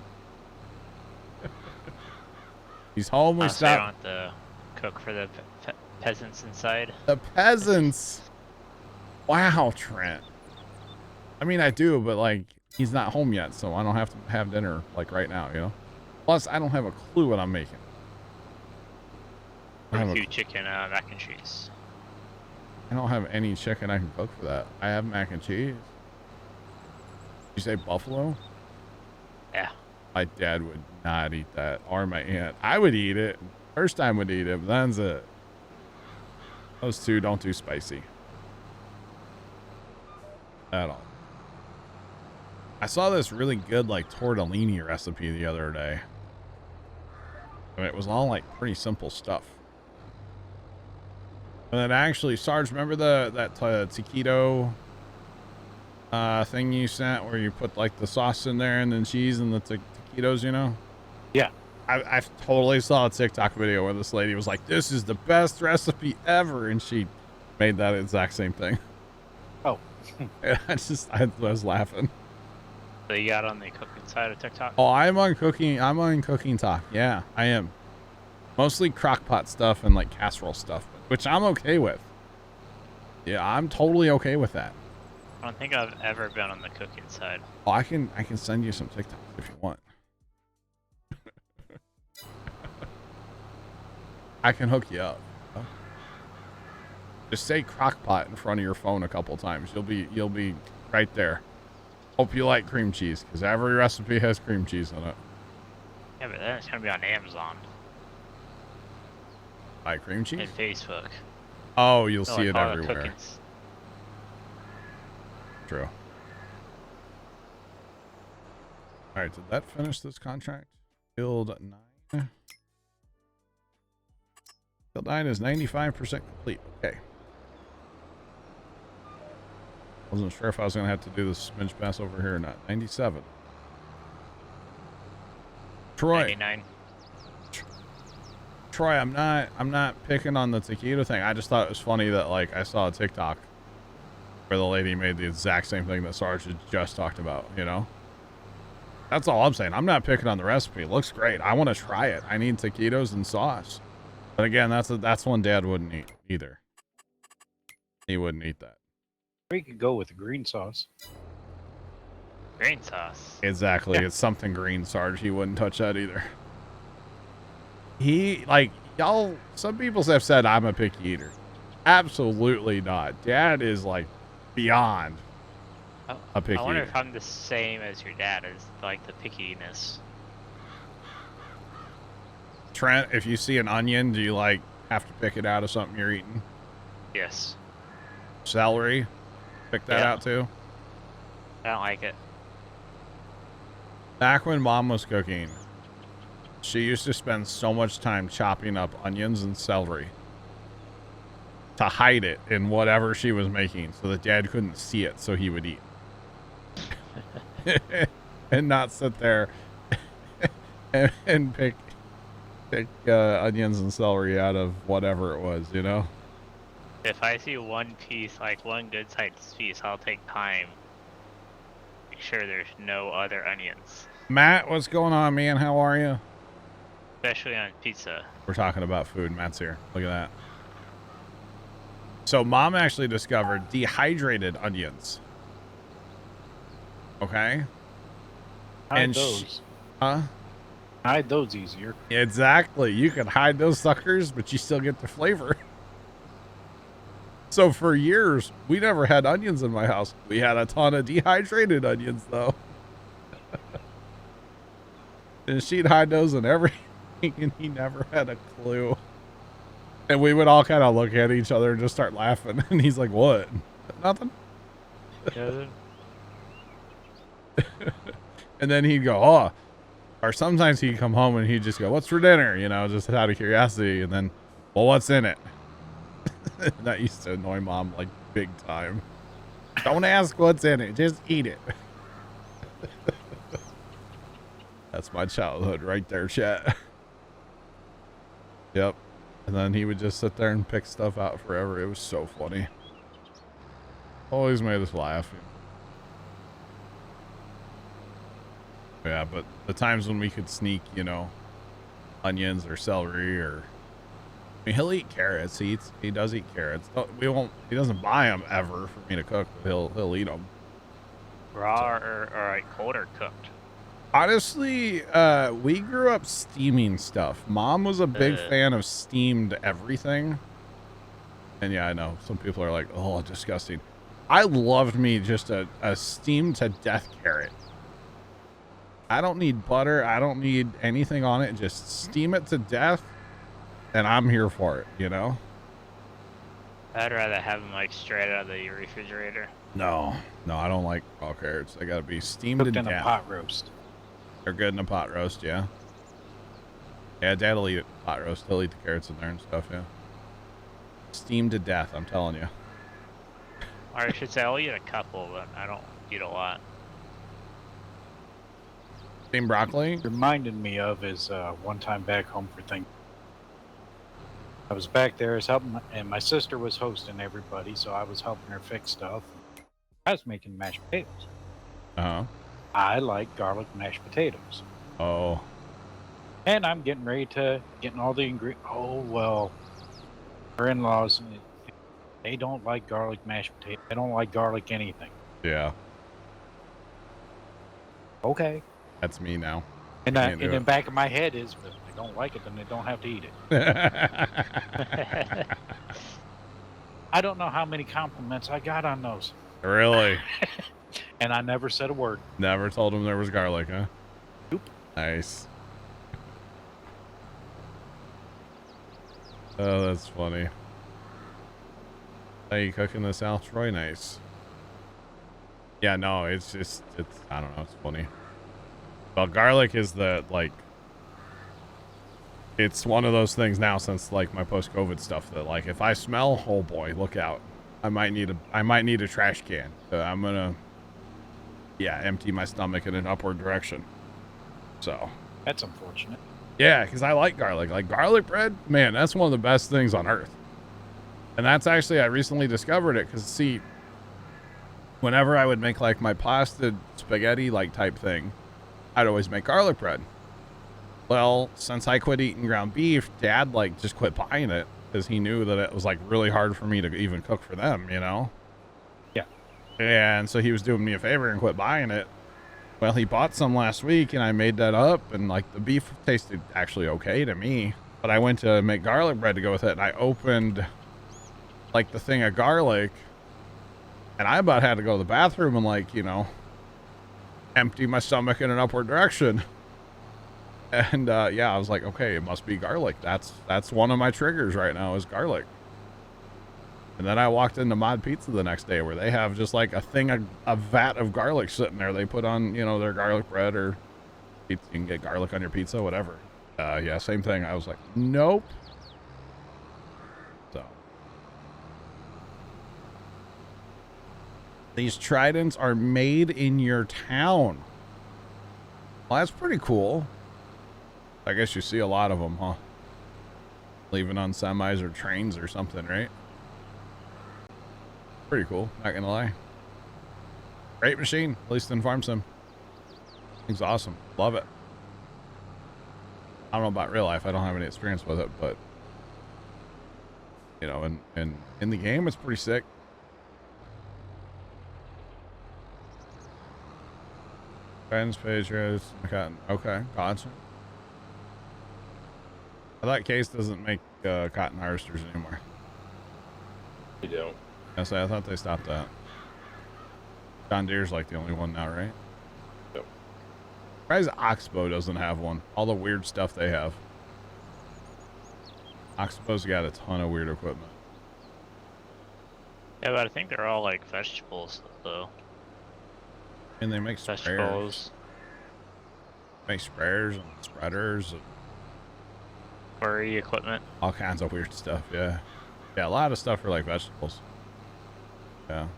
He's home, we Honestly, I stop. don't have to cook for the peasants inside. The peasants. Wow, Trent. I mean, I do, but like, he's not home yet, so I don't have to have dinner like right now, you know? Plus, I don't have a clue what I'm making. Barbecue chicken, mac and cheese. I don't have any chicken I can cook for that. I have mac and cheese. You say buffalo? Yeah. My dad would not eat that, or my aunt. I would eat it. First time would eat it, but then's it. Those two don't do spicy at all. I saw this really good like tortellini recipe the other day. And it was all like pretty simple stuff. And then actually, Sarge, remember that taquito thing you sent where you put like the sauce in there and then cheese and the taquitos, you know? Yeah. I totally saw a TikTok video where this lady was like, this is the best recipe ever. And she made that exact same thing. Oh. And I was laughing. So you got on the cooking side of TikTok? Oh, I'm on cooking talk. Yeah, I am. Mostly crock pot stuff and like casserole stuff, which I'm okay with. Yeah, I'm totally okay with that. I don't think I've ever been on the cooking side. Oh, I can send you some TikToks if you want. I can hook you up. Just say crock pot in front of your phone a couple times. You'll be right there. Hope you like cream cheese, because every recipe has cream cheese in it. Yeah, but then it's gonna be on Amazon Buy cream cheese? and Facebook. Oh, you'll So, see like, it all the everywhere. cooking's- True. All right, did that finish this contract? Build 9. Build 9 is 95% complete. Okay. Wasn't sure if I was gonna have to do this smidge pass over here or not. 97. Troy. 99. Troy, I'm not picking on the taquito thing. I just thought it was funny that like I saw a TikTok where the lady made the exact same thing that Sarge had just talked about, you know? That's all I'm saying. I'm not picking on the recipe. It looks great. I want to try it. I need taquitos and sauce. But again, that's one Dad wouldn't eat either. He wouldn't eat that. We could go with green sauce. Green sauce. Exactly. Yeah. It's something green, Sarge. He wouldn't touch that either. He, like, y'all, some people have said I'm a picky eater. Absolutely not. Dad is like beyond a picky I wonder eater. if I'm the same as your dad, is like the pickiness. Trent, if you see an onion, do you like have to pick it out of something you're eating? Yes. Celery, pick that Yeah. out too. I don't like it. Back when Mom was cooking, she used to spend so much time chopping up onions and celery to hide it in whatever she was making so that Dad couldn't see it so he would eat. And not sit there and pick onions and celery out of whatever it was, you know? If I see one piece, like one good sized piece, I'll take time. Make sure there's no other onions. Matt, what's going on, man? How are you? Especially on pizza. We're talking about food. Matt's here. Look at that. So Mom actually discovered dehydrated onions. Okay? Hide And those. Huh? Hide those easier. Exactly. You can hide those suckers, but you still get the flavor. So for years, we never had onions in my house. We had a ton of dehydrated onions, though. And she'd hide those in everything, and he never had a clue. And we would all kind of look at each other and just start laughing. And he's like, what? Nothing? And then he'd go, oh. Or sometimes he'd come home and he'd just go, what's for dinner? You know, just out of curiosity. And then, well, what's in it? That used to annoy Mom like big time. Don't ask what's in it. Just eat it. That's my childhood right there, chat. Yep. And then he would just sit there and pick stuff out forever. It was so funny. Always made us laugh. Yeah, but the times when we could sneak, you know, onions or celery or... I mean, he'll eat carrots. He does eat carrots. He doesn't buy them ever for me to cook, but he'll eat them. Raw or like cold or cooked? Honestly, we grew up steaming stuff. Mom was a big fan of steamed everything. And yeah, I know some people are like, oh, disgusting. I loved me just a steamed to death carrot. I don't need butter. I don't need anything on it. Just steam it to death. And I'm here for it, you know? I'd rather have them like straight out of the refrigerator. No, I don't like raw carrots. They gotta be steamed Cooked to in a death. pot roast. They're good in a pot roast, yeah. Yeah, Dad'll eat it pot roast. He'll eat the carrots in there and stuff, yeah. Steamed to death, I'm telling you. Or I should say, I'll eat a couple, but I don't eat a lot. Steamed broccoli? Reminded me of is one time back home for Thanksgiving. I was back there as helping, and my sister was hosting everybody, so I was helping her fix stuff. I was making mashed potatoes. Uh-huh. I like garlic mashed potatoes. Oh. And I'm getting ready to getting all the ingredients. Oh, well, her in-laws, they don't like garlic mashed potatoes. They don't like garlic anything. Yeah. Okay. That's me now. And Can't in do the it. back of my head is, if they don't like it, then they don't have to eat it. I don't know how many compliments I got on those. Really? And I never said a word. Never told him there was garlic, huh? Nope. Nice. Oh, that's funny. How you cooking this out, Troy? Nice. Yeah, no, it's I don't know, it's funny. Well, garlic is it's one of those things now since like my post-COVID stuff that like if I smell, oh boy, look out. I might need a trash can. So I'm gonna empty my stomach in an upward direction. So That's unfortunate. yeah, because I like garlic. Like garlic bread, man, that's one of the best things on earth. And that's actually, I recently discovered it because see, whenever I would make like my pasta spaghetti like type thing, I'd always make garlic bread. Well, since I quit eating ground beef, Dad like just quit buying it because he knew that it was like really hard for me to even cook for them, you know? Yeah. And so he was doing me a favor and quit buying it. Well, he bought some last week and I made that up and like the beef tasted actually okay to me. But I went to make garlic bread to go with it and I opened like the thing of garlic, and I about had to go to the bathroom and like, empty my stomach in an upward direction. And yeah, I was like, okay, it must be garlic. That's one of my triggers right now is garlic. And then I walked into Mod Pizza the next day where they have just like a vat of garlic sitting there. They put on, their garlic bread or pizza. You can get garlic on your pizza, whatever. Yeah, same thing. I was like, nope. So these tridents are made in your town. Well, that's pretty cool. I guess you see a lot of them, huh? Leaving on semis or trains or something, right? Pretty cool, not gonna lie. Great machine, at least in Farm Sim. Thing's awesome, love it. I don't know about real life, I don't have any experience with it, but in the game, it's pretty sick. Friends, pages, okay, gotcha. I thought Case doesn't make cotton harvesters anymore. We don't. Yes, I thought they stopped that. John Deere's like the only one now, right? Yep. Surprised Oxbow doesn't have one. All the weird stuff they have. Oxbow's got a ton of weird equipment. Yeah, but I think they're all like vegetables, though. And they make sprayers. Vegetables. Make sprayers and spreaders and Furry equipment. all kinds of weird stuff, yeah. Yeah, a lot of stuff for like vegetables. Yeah.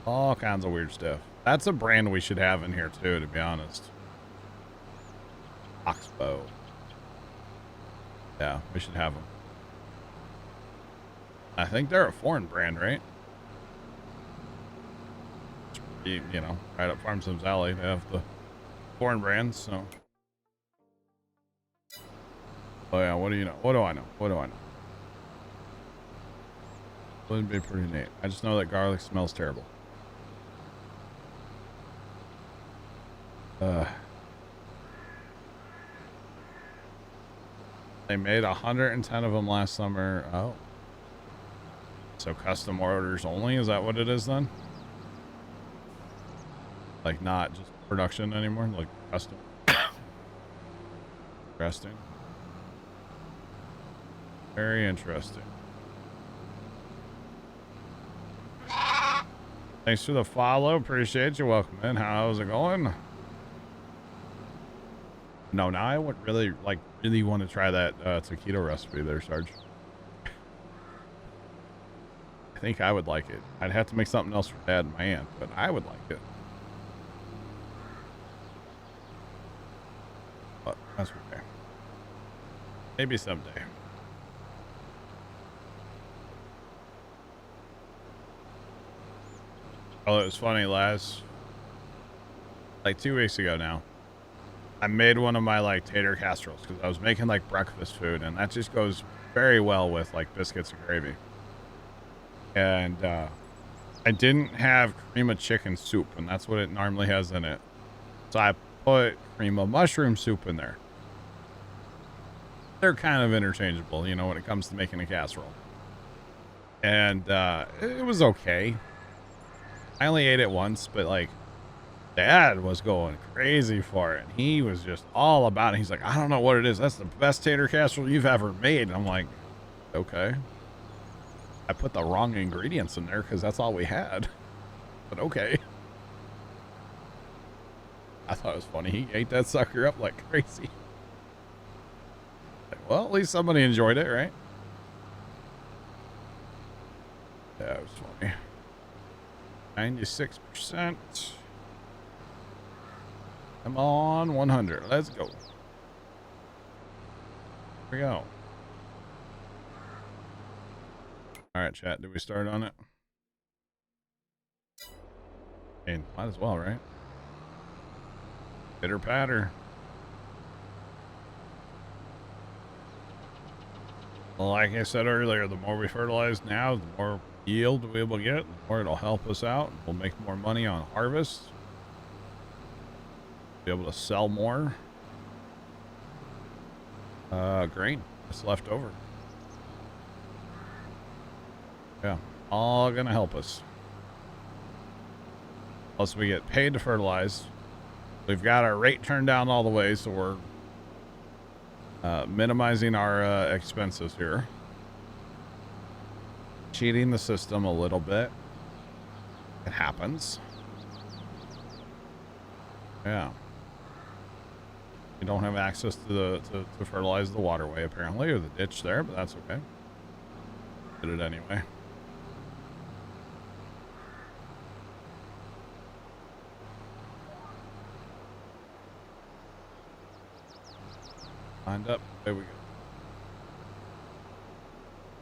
All kinds of weird stuff. That's a brand we should have in here too, to be honest. Oxbow. Yeah, we should have them. I think they're a foreign brand, right? Right up Farm Sim's alley. They have the foreign brands, so. Oh yeah, what do you know? What do I know? What do I know? Would be pretty neat. I just know that garlic smells terrible. They made 110 of them last summer. Oh. So custom orders only? Is that what it is then? Like not just production anymore? Like custom? Interesting. Very interesting. Thanks for the follow. Appreciate you. Welcome in. How's it going? No, now I would really want to try that taquito recipe there, Sarge. I think I would like it. I'd have to make something else for Dad and my aunt, but I would like it. But that's okay. Maybe someday. Oh, it was funny like 2 weeks ago now. I made one of my like tater casseroles because I was making like breakfast food, and that just goes very well with like biscuits and gravy. And I didn't have cream of chicken soup, and that's what it normally has in it. So I put cream of mushroom soup in there. They're kind of interchangeable, when it comes to making a casserole. And it was okay. I only ate it once, but like Dad was going crazy for it. He was just all about it. He's like, I don't know what it is. That's the best tater casserole you've ever made. And I'm like, okay. I put the wrong ingredients in there because that's all we had. But okay. I thought it was funny. He ate that sucker up like crazy. Like, well, at least somebody enjoyed it, right? Yeah, it was funny. 96%. I'm on 100. Let's go. Here we go. All right, chat. Did we start on it? And might as well, right? Pitter patter. Like I said earlier, the more we fertilize now, the more yield we'll be able to get, the more it'll help us out. We'll make more money on harvest. Be able to sell more grain that's left over. Yeah, all gonna help us. Plus we get paid to fertilize. We've got our rate turned down all the way, so we're minimizing our expenses here. Cheating the system a little bit. It happens. Yeah. You don't have access to to fertilize the waterway apparently, or the ditch there, but that's okay. Did it anyway. Lined up. There we go.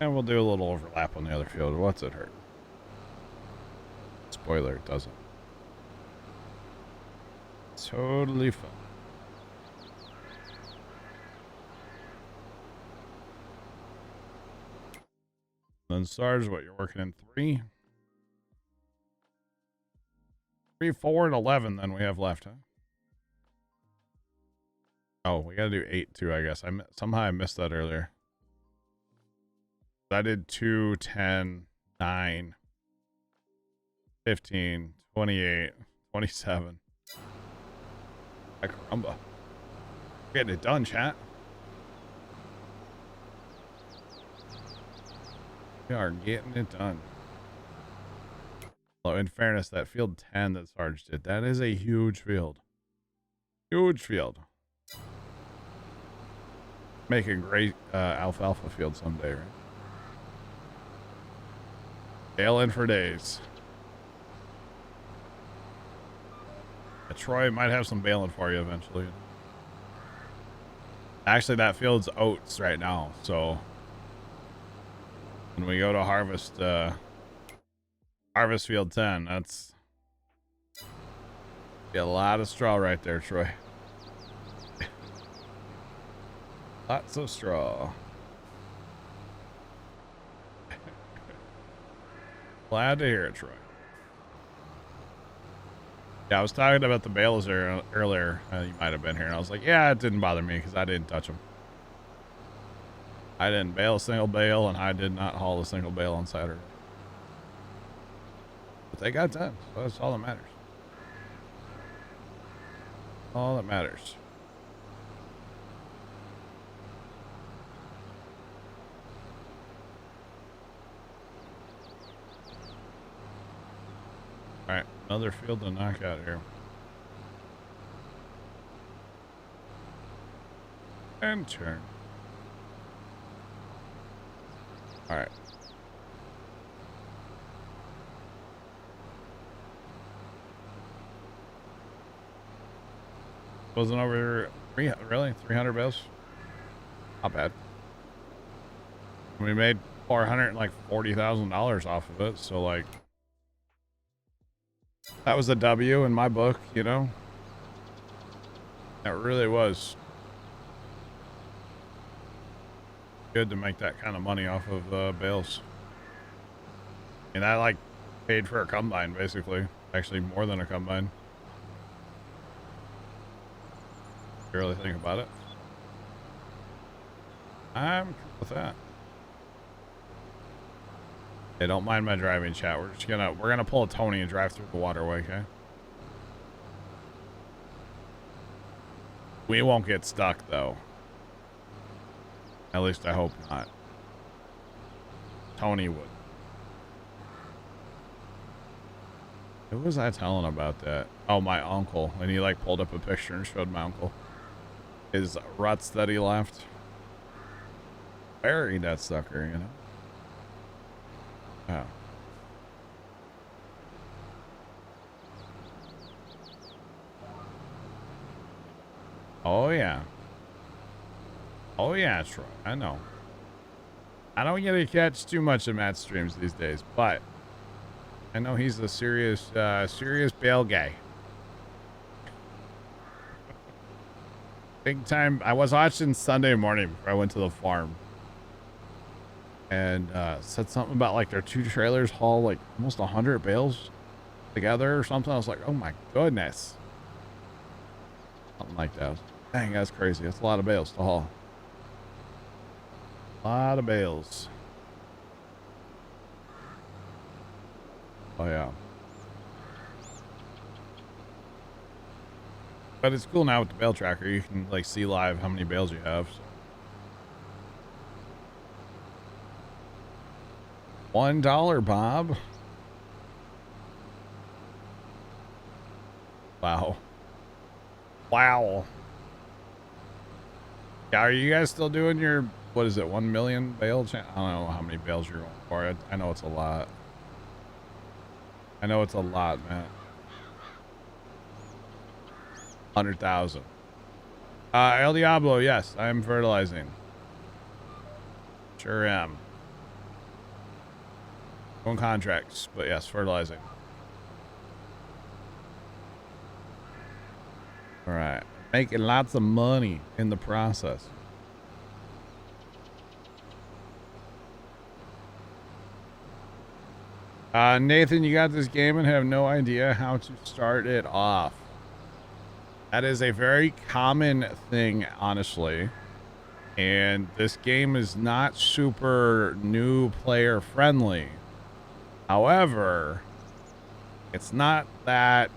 And we'll do a little overlap on the other field. What's it hurt? Spoiler, it doesn't. Totally fine. Then stars, what you're working in 3, 4, and 11. Then we have left, huh? Oh, we gotta do 8 too, I guess. Somehow I missed that earlier. I did 2, 10, 9, 15, 28, 27. Caramba. Getting it done, chat. We are getting it done. Well, in fairness, that field 10 that Sarge did, that is a huge field. Huge field. Make a great alfalfa field someday, right? Bale in for days. Troy might have some baling for you eventually. Actually, that field's oats right now, so when we go to harvest harvest field 10, that's a lot of straw right there, Troy. Lots of straw. Glad to hear it, Troy. Yeah, I was talking about the bales there earlier. You might have been here, and I was like, yeah, it didn't bother me because I didn't touch them. I didn't bale a single bale, and I did not haul a single bale on Saturday. But they got done, so that's all that matters. All that matters. All right, another field to knock out here. And turn. All right. Wasn't over 300, really? 300 bales? Not bad. We made $440,000 off of it, so like that was a W in my book, you know? It really was. Good to make that kind of money off of bales. And I like paid for a combine, basically. Actually, more than a combine. If you really think about it. I'm cool with that. Hey, don't mind my driving, chat. We're gonna pull a Tony and drive through the waterway, okay? We won't get stuck though. At least I hope not. Tony would. Who was I telling about that? Oh, my uncle. And he like pulled up a picture and showed my uncle his ruts that he left. Buried that sucker, you know? Oh. Oh, yeah. Oh, yeah, Troy. I know. I don't get to catch too much of Matt's streams these days, but I know he's a serious bale guy. Big time. I was watching Sunday morning before I went to the farm. And said something about like their 2 trailers haul like almost 100 bales together or something. I was like, oh my goodness. Something like that. Dang, that's crazy. That's a lot of bales to haul. A lot of bales. Oh yeah. But it's cool now with the bale tracker. You can like see live how many bales you have. So. $1, Bob. Wow. Wow. Yeah, are you guys still doing your, what is it, 1 million bale? I don't know how many bales you're going for. I know it's a lot. I know it's a lot, man. 100,000. El Diablo, yes, I am fertilizing. Sure am. On contracts, but yes, fertilizing. All right, making lots of money in the process. Nathan, you got this game and have no idea how to start it off. That is a very common thing, honestly. And this game is not super new player friendly. However, it's not that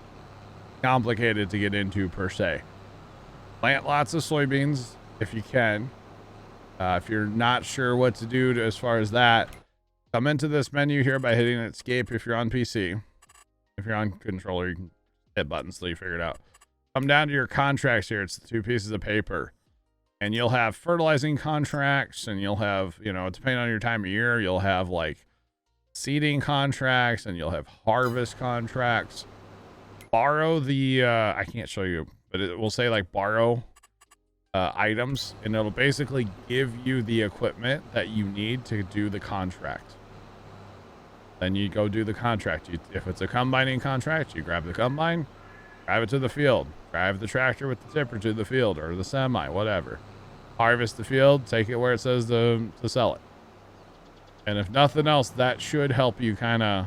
complicated to get into per se. Plant lots of soybeans if you can. If you're not sure what to do as far as that, come into this menu here by hitting escape if you're on PC. If you're on controller, you can hit buttons till you figure it out. Come down to your contracts here. It's the 2 pieces of paper. And you'll have fertilizing contracts, and you'll have, you know, depending on your time of year, you'll have like seeding contracts, and you'll have harvest contracts. Borrow the, I can't show you, but it will say like borrow items, and it'll basically give you the equipment that you need to do the contract. Then you go do the contract. If it's a combining contract, you grab the combine, drive it to the field, drive the tractor with the tipper to the field, or the semi, whatever. Harvest the field, take it where it says to sell it. And if nothing else, that should help you kind of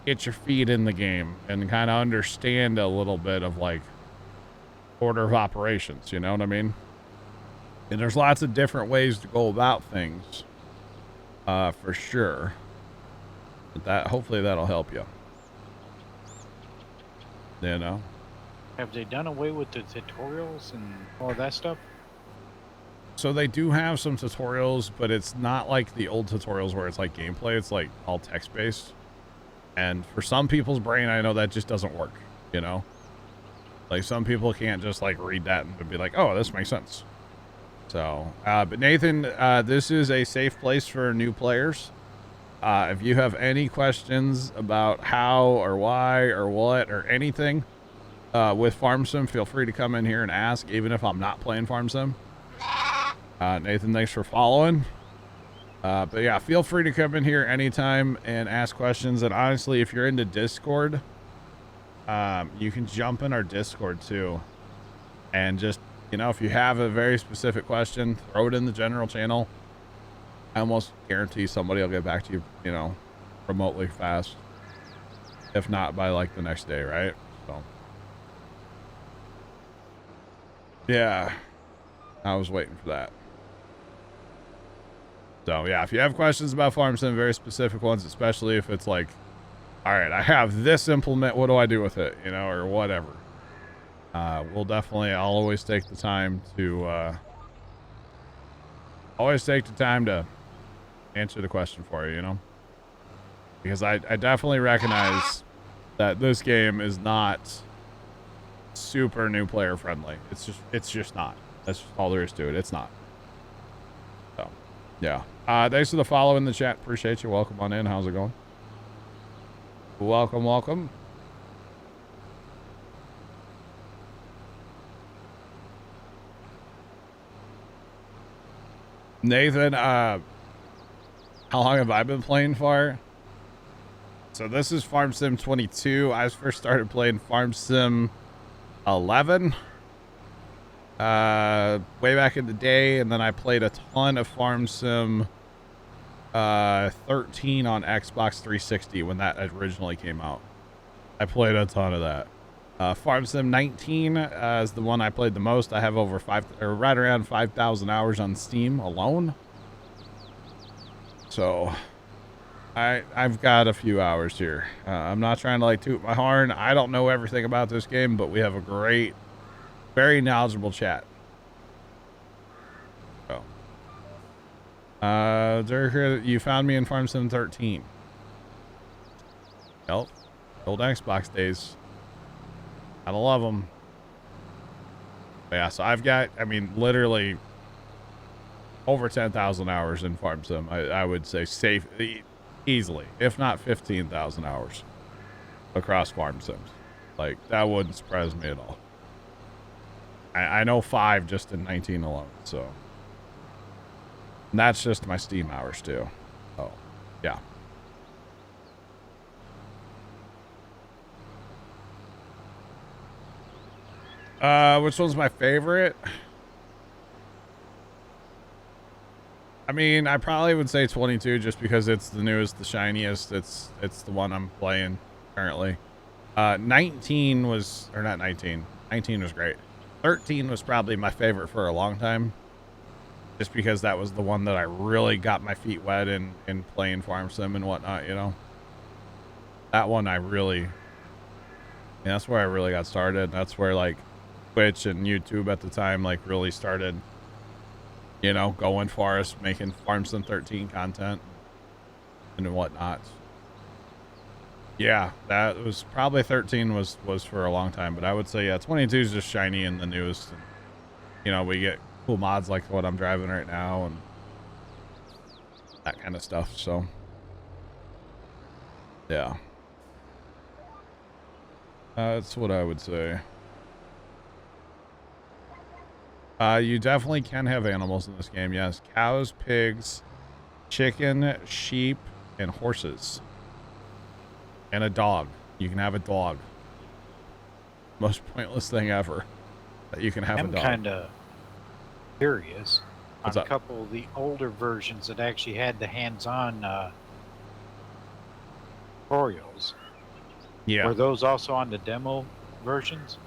get your feet in the game and kind of understand a little bit of like order of operations, you know what I mean? And there's lots of different ways to go about things, for sure. But that, hopefully that'll help you. You know? Have they done away with the tutorials and all that stuff? So they do have some tutorials, but it's not like the old tutorials where it's like gameplay. It's like all text-based. And for some people's brain, I know that just doesn't work, you know? Like some people can't just like read that and be like, oh, this makes sense. So, but Nathan, this is a safe place for new players. If you have any questions about how or why or what or anything with Farm Sim, feel free to come in here and ask, even if I'm not playing Farm Sim. Nathan, thanks for following. But yeah, feel free to come in here anytime and ask questions. And honestly, if you're into Discord, you can jump in our Discord too. And just, you know, if you have a very specific question, throw it in the general channel. I almost guarantee somebody will get back to you, you know, remotely fast. If not by like the next day, right? So, yeah, I was waiting for that. So yeah, if you have questions about Farm Sim, very specific ones, especially if it's like, all right, I have this implement, what do I do with it, you know, or whatever. We'll definitely, I'll always take the time to answer the question for you, you know, because I definitely recognize that this game is not super new player friendly. It's just not. That's just all there is to it. It's not. So yeah. Thanks for the follow in the chat. Appreciate you. Welcome on in. How's it going? Welcome, welcome. Nathan, how long have I been playing for? So this is Farm Sim 22. I first started playing Farm Sim 11. Way back in the day, and then I played a ton of Farm Sim 13 on Xbox 360 when that originally came out. I played a ton of that. Farm Sim 19 is the one I played the most. I have over right around 5,000 hours on Steam alone. So I've got a few hours here. I'm not trying to like toot my horn. I don't know everything about this game, but we have a great, very knowledgeable chat. So, Dirk, you found me in Farm Sim 13. Yep, old Xbox days. Gotta love them. But yeah, so I've got, I mean, literally over 10,000 hours in Farm Sim. I would say safe. Easily, if not 15,000 hours across Farm Sims. Like, that wouldn't surprise me at all. I know 5 just in 19 alone, so. And that's just my Steam hours, too. Oh, yeah. Which one's my favorite? I mean, I probably would say 22 just because it's the newest, the shiniest. It's the one I'm playing currently. 19 was, or not 19. 19 was great. 13 was probably my favorite for a long time. Just because that was the one that I really got my feet wet in playing Farm Sim and whatnot, you know. That one I really, yeah, that's where I really got started. That's where like Twitch and YouTube at the time like really started, you know, going for us, making Farm Sim 13 content and whatnot. Yeah, that was probably 13 was for a long time, but I would say, yeah, 22 is just shiny and the newest. And, you know, we get cool mods like what I'm driving right now and that kind of stuff. So, yeah, that's what I would say. You definitely can have animals in this game. Yes, cows, pigs, chicken, sheep, and horses. And a dog. You can have a dog. Most pointless thing ever. That you can have a dog. I'm kind of curious What's on up? a couple of the older versions that actually had the hands-on tutorials. Yeah. Were those also on the demo versions?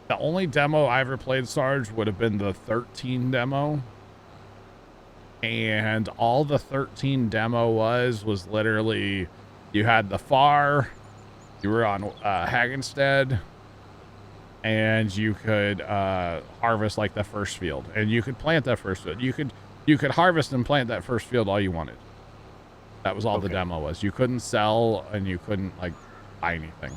The only demo I ever played, Sarge, would have been the 13 demo. And all the 13 demo was literally, you had the FAR, you were on Hagenstead, and you could harvest like the first field. And you could plant that first field. You could harvest and plant that first field all you wanted. That was all the demo was. You couldn't sell and you couldn't like buy anything.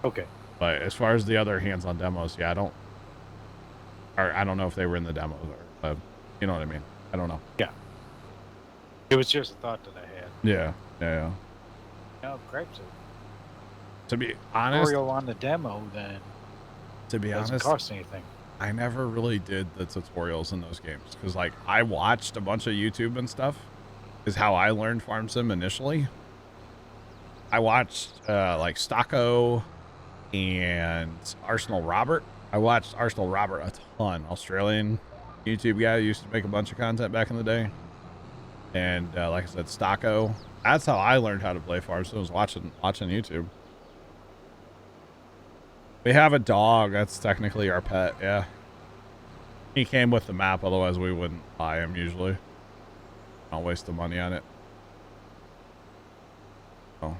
Okay. But as far as the other hands-on demos, yeah, I don't know if they were in the demos or, you know what I mean? I don't know. Yeah. It was just a thought that I had. Yeah. No, great. To be honest, Tutorial on the demo, then to be doesn't honest, cost anything. I never really did the tutorials in those games because, like, I watched a bunch of YouTube and stuff. Is how I learned Farm Sim initially. I watched like Stocko and Arsenal Robert. I watched Arsenal Robert a ton. Australian YouTube guy who used to make a bunch of content back in the day. And like I said, Stocko. That's how I learned how to play Farm Sim, was watching YouTube. We have a dog. That's technically our pet, yeah. He came with the map, otherwise we wouldn't buy him usually. Don't waste the money on it. Oh.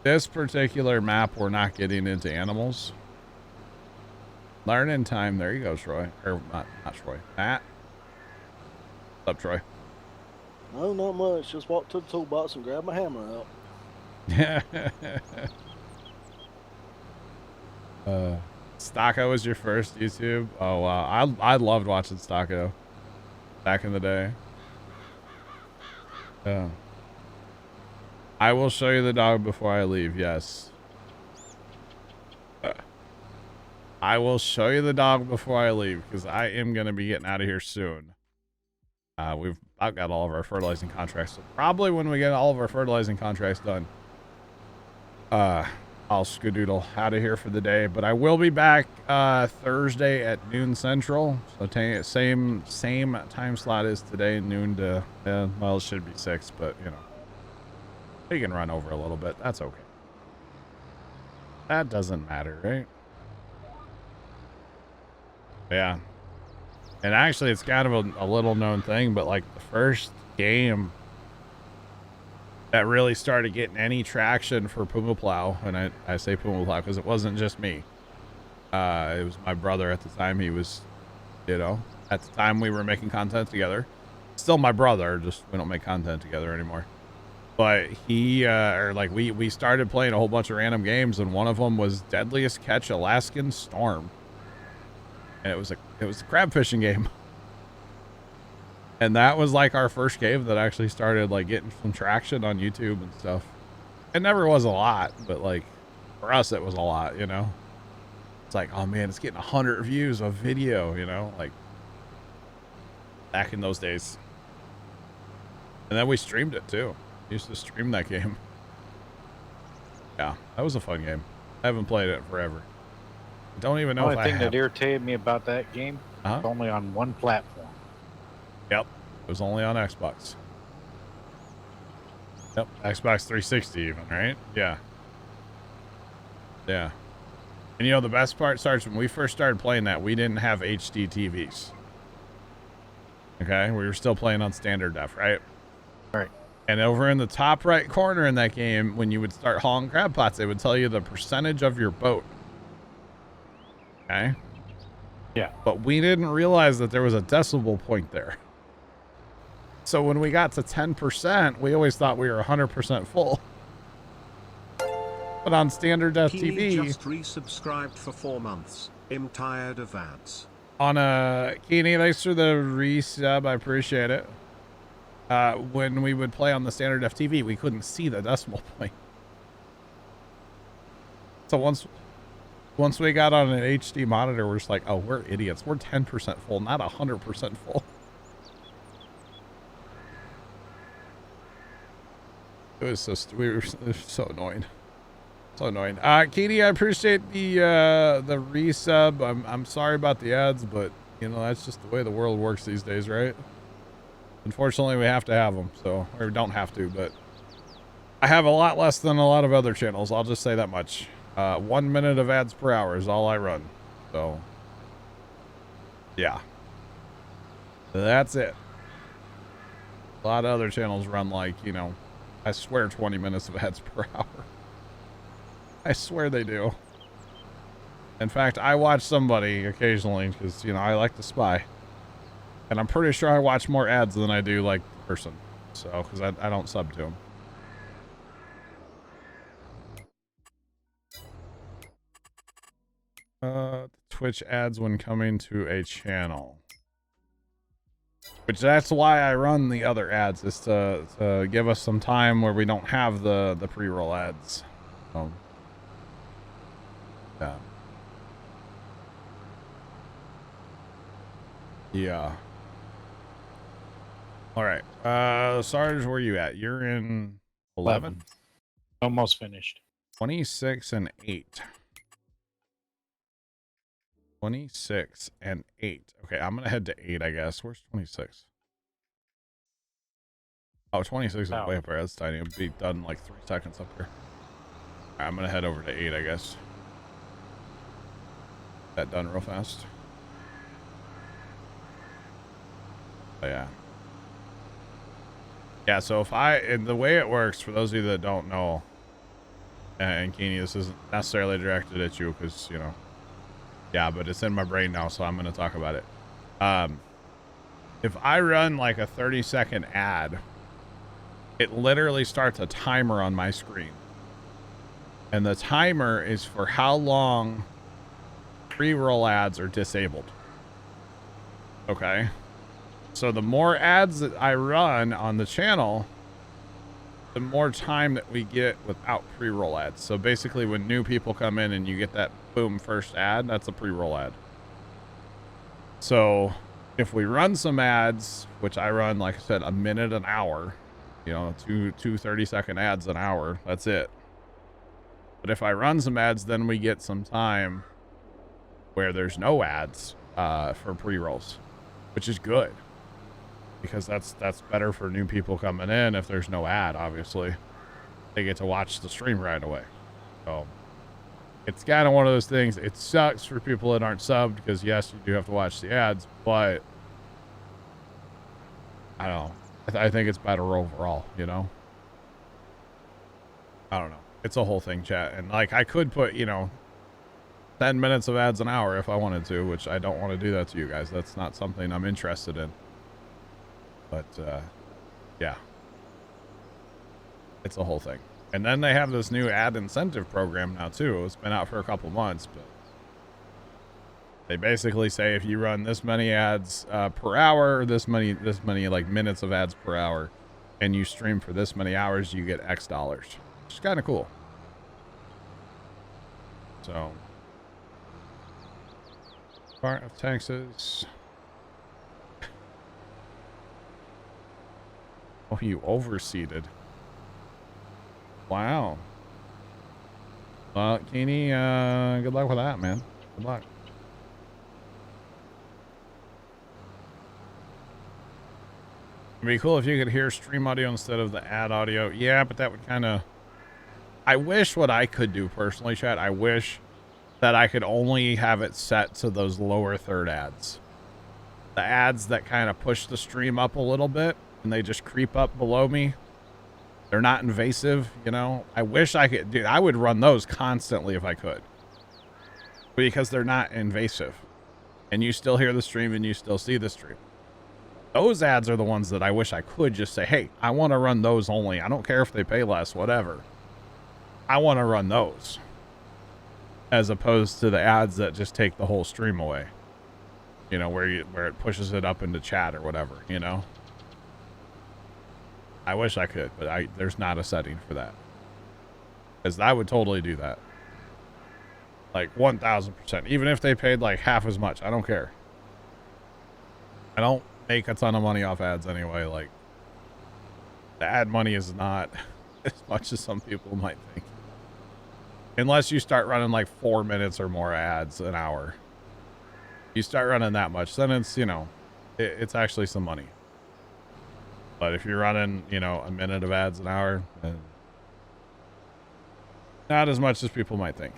This particular map, we're not getting into animals. Learning time. There you go, Troy. Or not Troy. Matt. What's up, Troy? No, not much. Just walked to the toolbox and grabbed my hammer out. Stocko was your first YouTube? Oh, wow. I loved watching Stocko back in the day. I will show you the dog before I leave. Yes. I will show you the dog before I leave because I am going to be getting out of here soon. I've got all of our fertilizing contracts. So probably when we get all of our fertilizing contracts done, I'll skedoodle out of here for the day. But I will be back Thursday at noon Central. So same time slot as today, noon to, well, it should be 6, but you know. We can run over a little bit. That's okay. That doesn't matter, right? Yeah. And actually, it's kind of a little known thing, but like the first game that really started getting any traction for Puma Plow, and I say Puma Plow because it wasn't just me. It was my brother at the time. He was, you know, at the time we were making content together. Still my brother, just we don't make content together anymore. But he, or like we started playing a whole bunch of random games, and one of them was Deadliest Catch Alaskan Storm. And it was a crab fishing game. And that was like our first game that actually started like getting some traction on YouTube and stuff. It never was a lot, but like for us, it was a lot, you know? It's like, oh man, it's getting 100 views of video, you know, like back in those days. And then we streamed it too. Used to stream that game. Yeah, that was a fun game. I haven't played it forever. Don't even know if I have. The only thing that irritated me about that game, it's only on one platform. Yep, it was only on Xbox. Yep, Xbox 360 even, right? Yeah. Yeah. And you know, the best part starts when we first started playing that, we didn't have HD TVs. Okay, we were still playing on standard def, right? Right. And over in the top right corner in that game, when you would start hauling crab pots, it would tell you the percentage of your boat. Okay? Yeah. But we didn't realize that there was a decibel point there. So when we got to 10%, we always thought we were 100% full. But on standard def Keeney TV, just resubscribed for 4 months. I'm tired of ads. on a Keeney, thanks for the resub, I appreciate it. When we would play on the standard def TV, we couldn't see the decimal point. So once we got on an HD monitor, we're just like, oh, we're idiots. We're 10% full, not 100% full. It was so annoying. So annoying. Katie, I appreciate the resub. I'm sorry about the ads, but you know, that's just the way the world works these days, right? Unfortunately, we have to have them, so, or don't have to, but I have a lot less than a lot of other channels. I'll just say that much. 1 minute of ads per hour is all I run. So yeah, that's it. A lot of other channels run like, you know, I swear 20 minutes of ads per hour. I swear they do. In fact, I watch somebody occasionally because, you know, I like to spy. And I'm pretty sure I watch more ads than I do like the person. So, because I don't sub to them. Twitch ads when coming to a channel. Which that's why I run the other ads, is to give us some time where we don't have the pre-roll ads. Yeah. Yeah. All right. Sarge, where are you at? You're in 11? Almost finished. 26 and 8. 26 and 8. Okay, I'm going to head to 8, I guess. Where's 26? Oh, 26 is way up there. That's tiny. It'll be done in like 3 seconds up here. All right, I'm going to head over to 8, I guess. That done real fast. Oh, yeah. Yeah, so if and the way it works, for those of you that don't know, and Keeney, this isn't necessarily directed at you because, you know, yeah, but it's in my brain now, so I'm going to talk about it. If I run like a 30-second ad, it literally starts a timer on my screen. And the timer is for how long pre-roll ads are disabled. Okay? So the more ads that I run on the channel, the more time that we get without pre-roll ads. So basically when new people come in and you get that boom first ad, that's a pre-roll ad. So if we run some ads, which I run, like I said, a minute an hour, you know, two 30-second ads an hour, that's it. But if I run some ads, then we get some time where there's no ads for pre-rolls, which is good. Because that's better for new people coming in. If there's no ad, obviously they get to watch the stream right away. So it's kind of one of those things. It sucks for people that aren't subbed because yes, you do have to watch the ads, but I don't know. I think it's better overall, you know? I don't know. It's a whole thing, chat. And like, I could put, you know, 10 minutes of ads an hour if I wanted to, which I don't want to do that to you guys. That's not something I'm interested in. But, yeah. It's a whole thing. And then they have this new ad incentive program now, too. It's been out for a couple months, but they basically say if you run this many ads per hour, this many like minutes of ads per hour, and you stream for this many hours, you get X dollars. Which is kind of cool. So, part of Texas. Oh, you overseeded. Wow. Well, Keeney, good luck with that, man. Good luck. It'd be cool if you could hear stream audio instead of the ad audio. Yeah, but that would kind of... I wish what I could do personally, chat, I wish that I could only have it set to those lower third ads. The ads that kind of push the stream up a little bit and they just creep up below me. They're not invasive, you know? I wish I could... Dude, I would run those constantly if I could. Because they're not invasive. And you still hear the stream and you still see the stream. Those ads are the ones that I wish I could just say, hey, I want to run those only. I don't care if they pay less, whatever. I want to run those. As opposed to the ads that just take the whole stream away. You know, where it pushes it up into chat or whatever, you know? I wish I could, but there's not a setting for that. Because I would totally do that. Like 1,000%. Even if they paid like half as much. I don't care. I don't make a ton of money off ads anyway. Like, the ad money is not as much as some people might think. Unless you start running like 4 minutes or more ads an hour. You start running that much, then it's, you know, it's actually some money. But if you're running, you know, a minute of ads an hour, then not as much as people might think.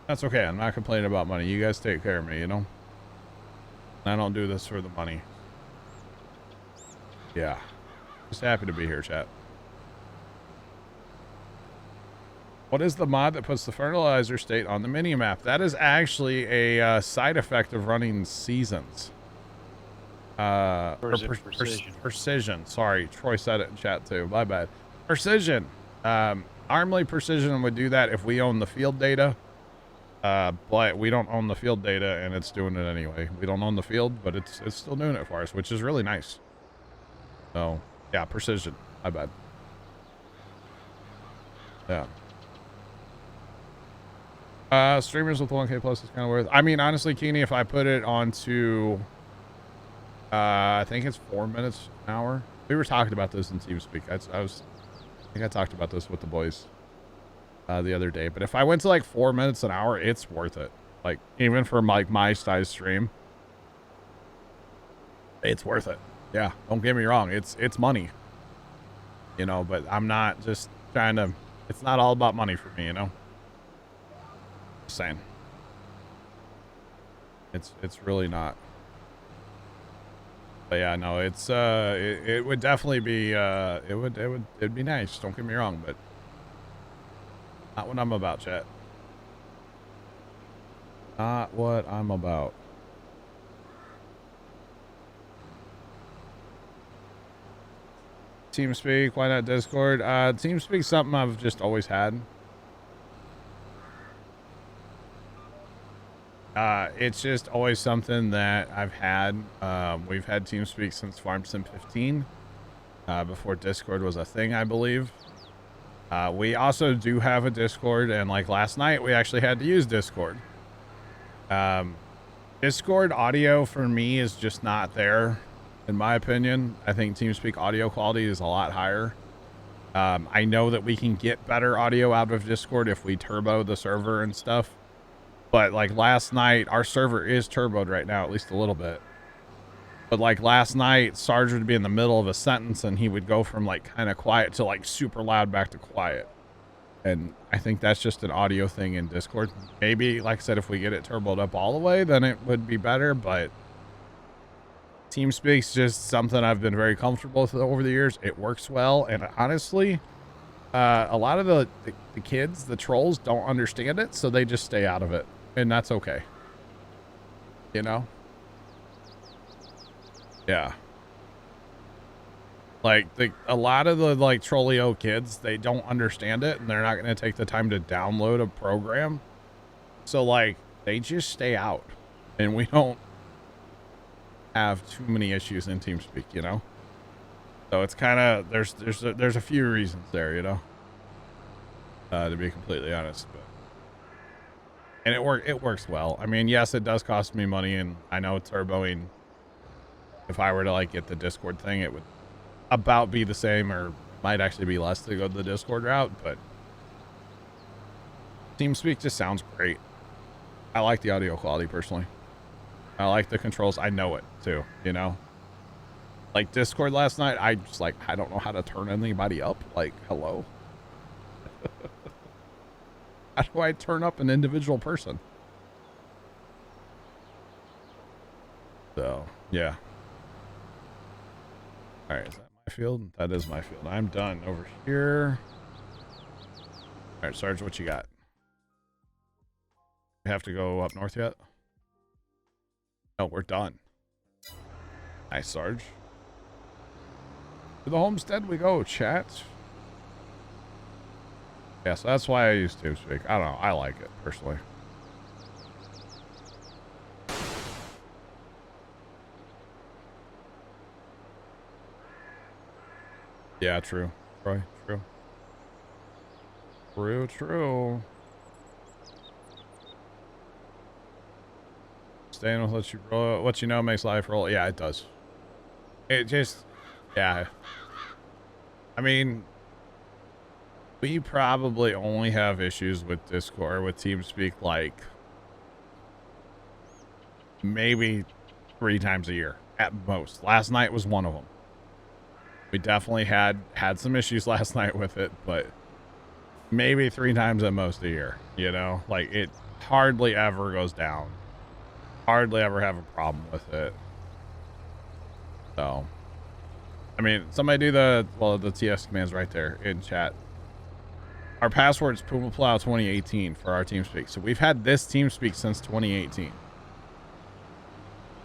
That's okay. I'm not complaining about money. You guys take care of me, you know? I don't do this for the money. Yeah. Just happy to be here, chat. What is the mod that puts the fertilizer state on the mini-map? That is actually a side effect of running seasons. Precision. Sorry, Troy said it in chat too. My bad. Precision. Normally Precision would do that if we own the field data. But we don't own the field data, and it's doing it anyway. We don't own the field, but it's still doing it for us, which is really nice. So, yeah, Precision. My bad. Yeah. Streamers with 1K plus is kind of worth. I mean, honestly, Keeney, if I put it onto, I think it's 4 minutes an hour. We were talking about this in TeamSpeak. I think I talked about this with the boys the other day. But if I went to like 4 minutes an hour, it's worth it. Like, even for like my size stream, it's worth it. Yeah, don't get me wrong. It's money, you know. But I'm not just trying to. It's not all about money for me, you know. Just saying. It's really not. But yeah, no, it's it would definitely be it'd be nice. Don't get me wrong, but not what I'm about, chat. Not what I'm about. TeamSpeak, why not Discord? TeamSpeak's something I've just always had. It's just always something that I've had. We've had TeamSpeak since FarmSim 15, before Discord was a thing, I believe. We also do have a Discord, and like last night, we actually had to use Discord. Discord audio for me is just not there, in my opinion. I think TeamSpeak audio quality is a lot higher. I know that we can get better audio out of Discord if we turbo the server and stuff. But like last night, our server is turboed right now, at least a little bit. But like last night, Sarge would be in the middle of a sentence and he would go from like kind of quiet to like super loud back to quiet. And I think that's just an audio thing in Discord. Maybe, like I said, if we get it turboed up all the way, then it would be better. But TeamSpeak's just something I've been very comfortable with over the years. It works well, and honestly, a lot of the kids, the trolls, don't understand it, so they just stay out of it, and that's okay. You know? Yeah. Like, a lot of the, like, Trollio kids, they don't understand it, and they're not going to take the time to download a program. So, like, they just stay out, and we don't have too many issues in TeamSpeak, you know? So it's kind of, there's a few reasons there, you know? To be completely honest, but... And it works well. I mean, yes, it does cost me money, and I know turboing, if I were to, like, get the Discord thing, it would about be the same, or might actually be less to go the Discord route, but TeamSpeak just sounds great. I like the audio quality personally. I like the controls. I know it too, you know? Like Discord last night, I just like, I don't know how to turn anybody up. Like, hello? How do I turn up an individual person? So, yeah. All right, is that my field? That is my field. I'm done over here. All right, Sarge, what you got? We have to go up north yet? No, we're done. Nice, Sarge. To the homestead we go, chat. Yeah, so that's why I use TeamSpeak. I don't know. I like it, personally. Yeah, true. Troy, true. True. Staying with what you know makes life roll. Yeah, it does. It just, yeah. I mean, we probably only have issues with Discord, with TeamSpeak, like maybe 3 times a year at most. Last night was one of them. We definitely had some issues last night with it, but maybe 3 times at most a year, you know? Like, it hardly ever goes down. Hardly ever have a problem with it. So, I mean, somebody do the TS commands right there in chat. Our password's Puma Plow 2018 for our TeamSpeak. So we've had this TeamSpeak since 2018.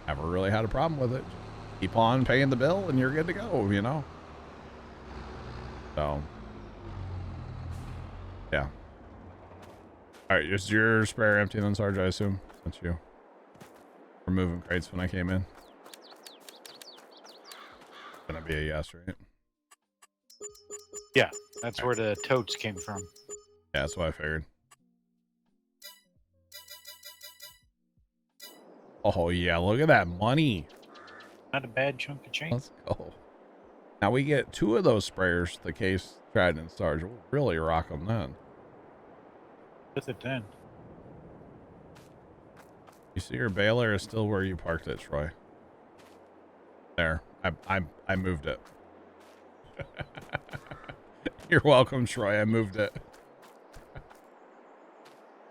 Never really had a problem with it. Just keep on paying the bill and you're good to go, you know? So, yeah. All right, is your sprayer empty then, Sarge, I assume? Since you were moving crates when I came in. Gonna be a yes, right? Yeah, that's where the totes came from. Yeah, that's what I figured. Oh yeah, look at that money. Not a bad chunk of change. Let's go. Now we get 2 of those sprayers, the Case, Trident, and Sarge. We'll really rock them then. With it then. You see your baler is still where you parked it, Troy. There. I moved it. You're welcome, Troy. I moved it.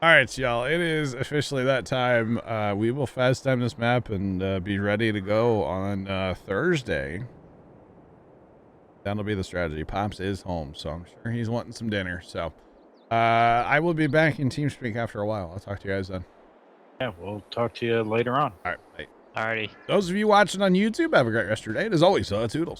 All right, y'all. It is officially that time. We will fast time this map and be ready to go on Thursday. That'll be the strategy. Pops is home, so I'm sure he's wanting some dinner. So I will be back in TeamSpeak after a while. I'll talk to you guys then. Yeah, we'll talk to you later on. All right, bye. Alrighty. Those of you watching on YouTube, have a great rest of your day. And as always, toodles.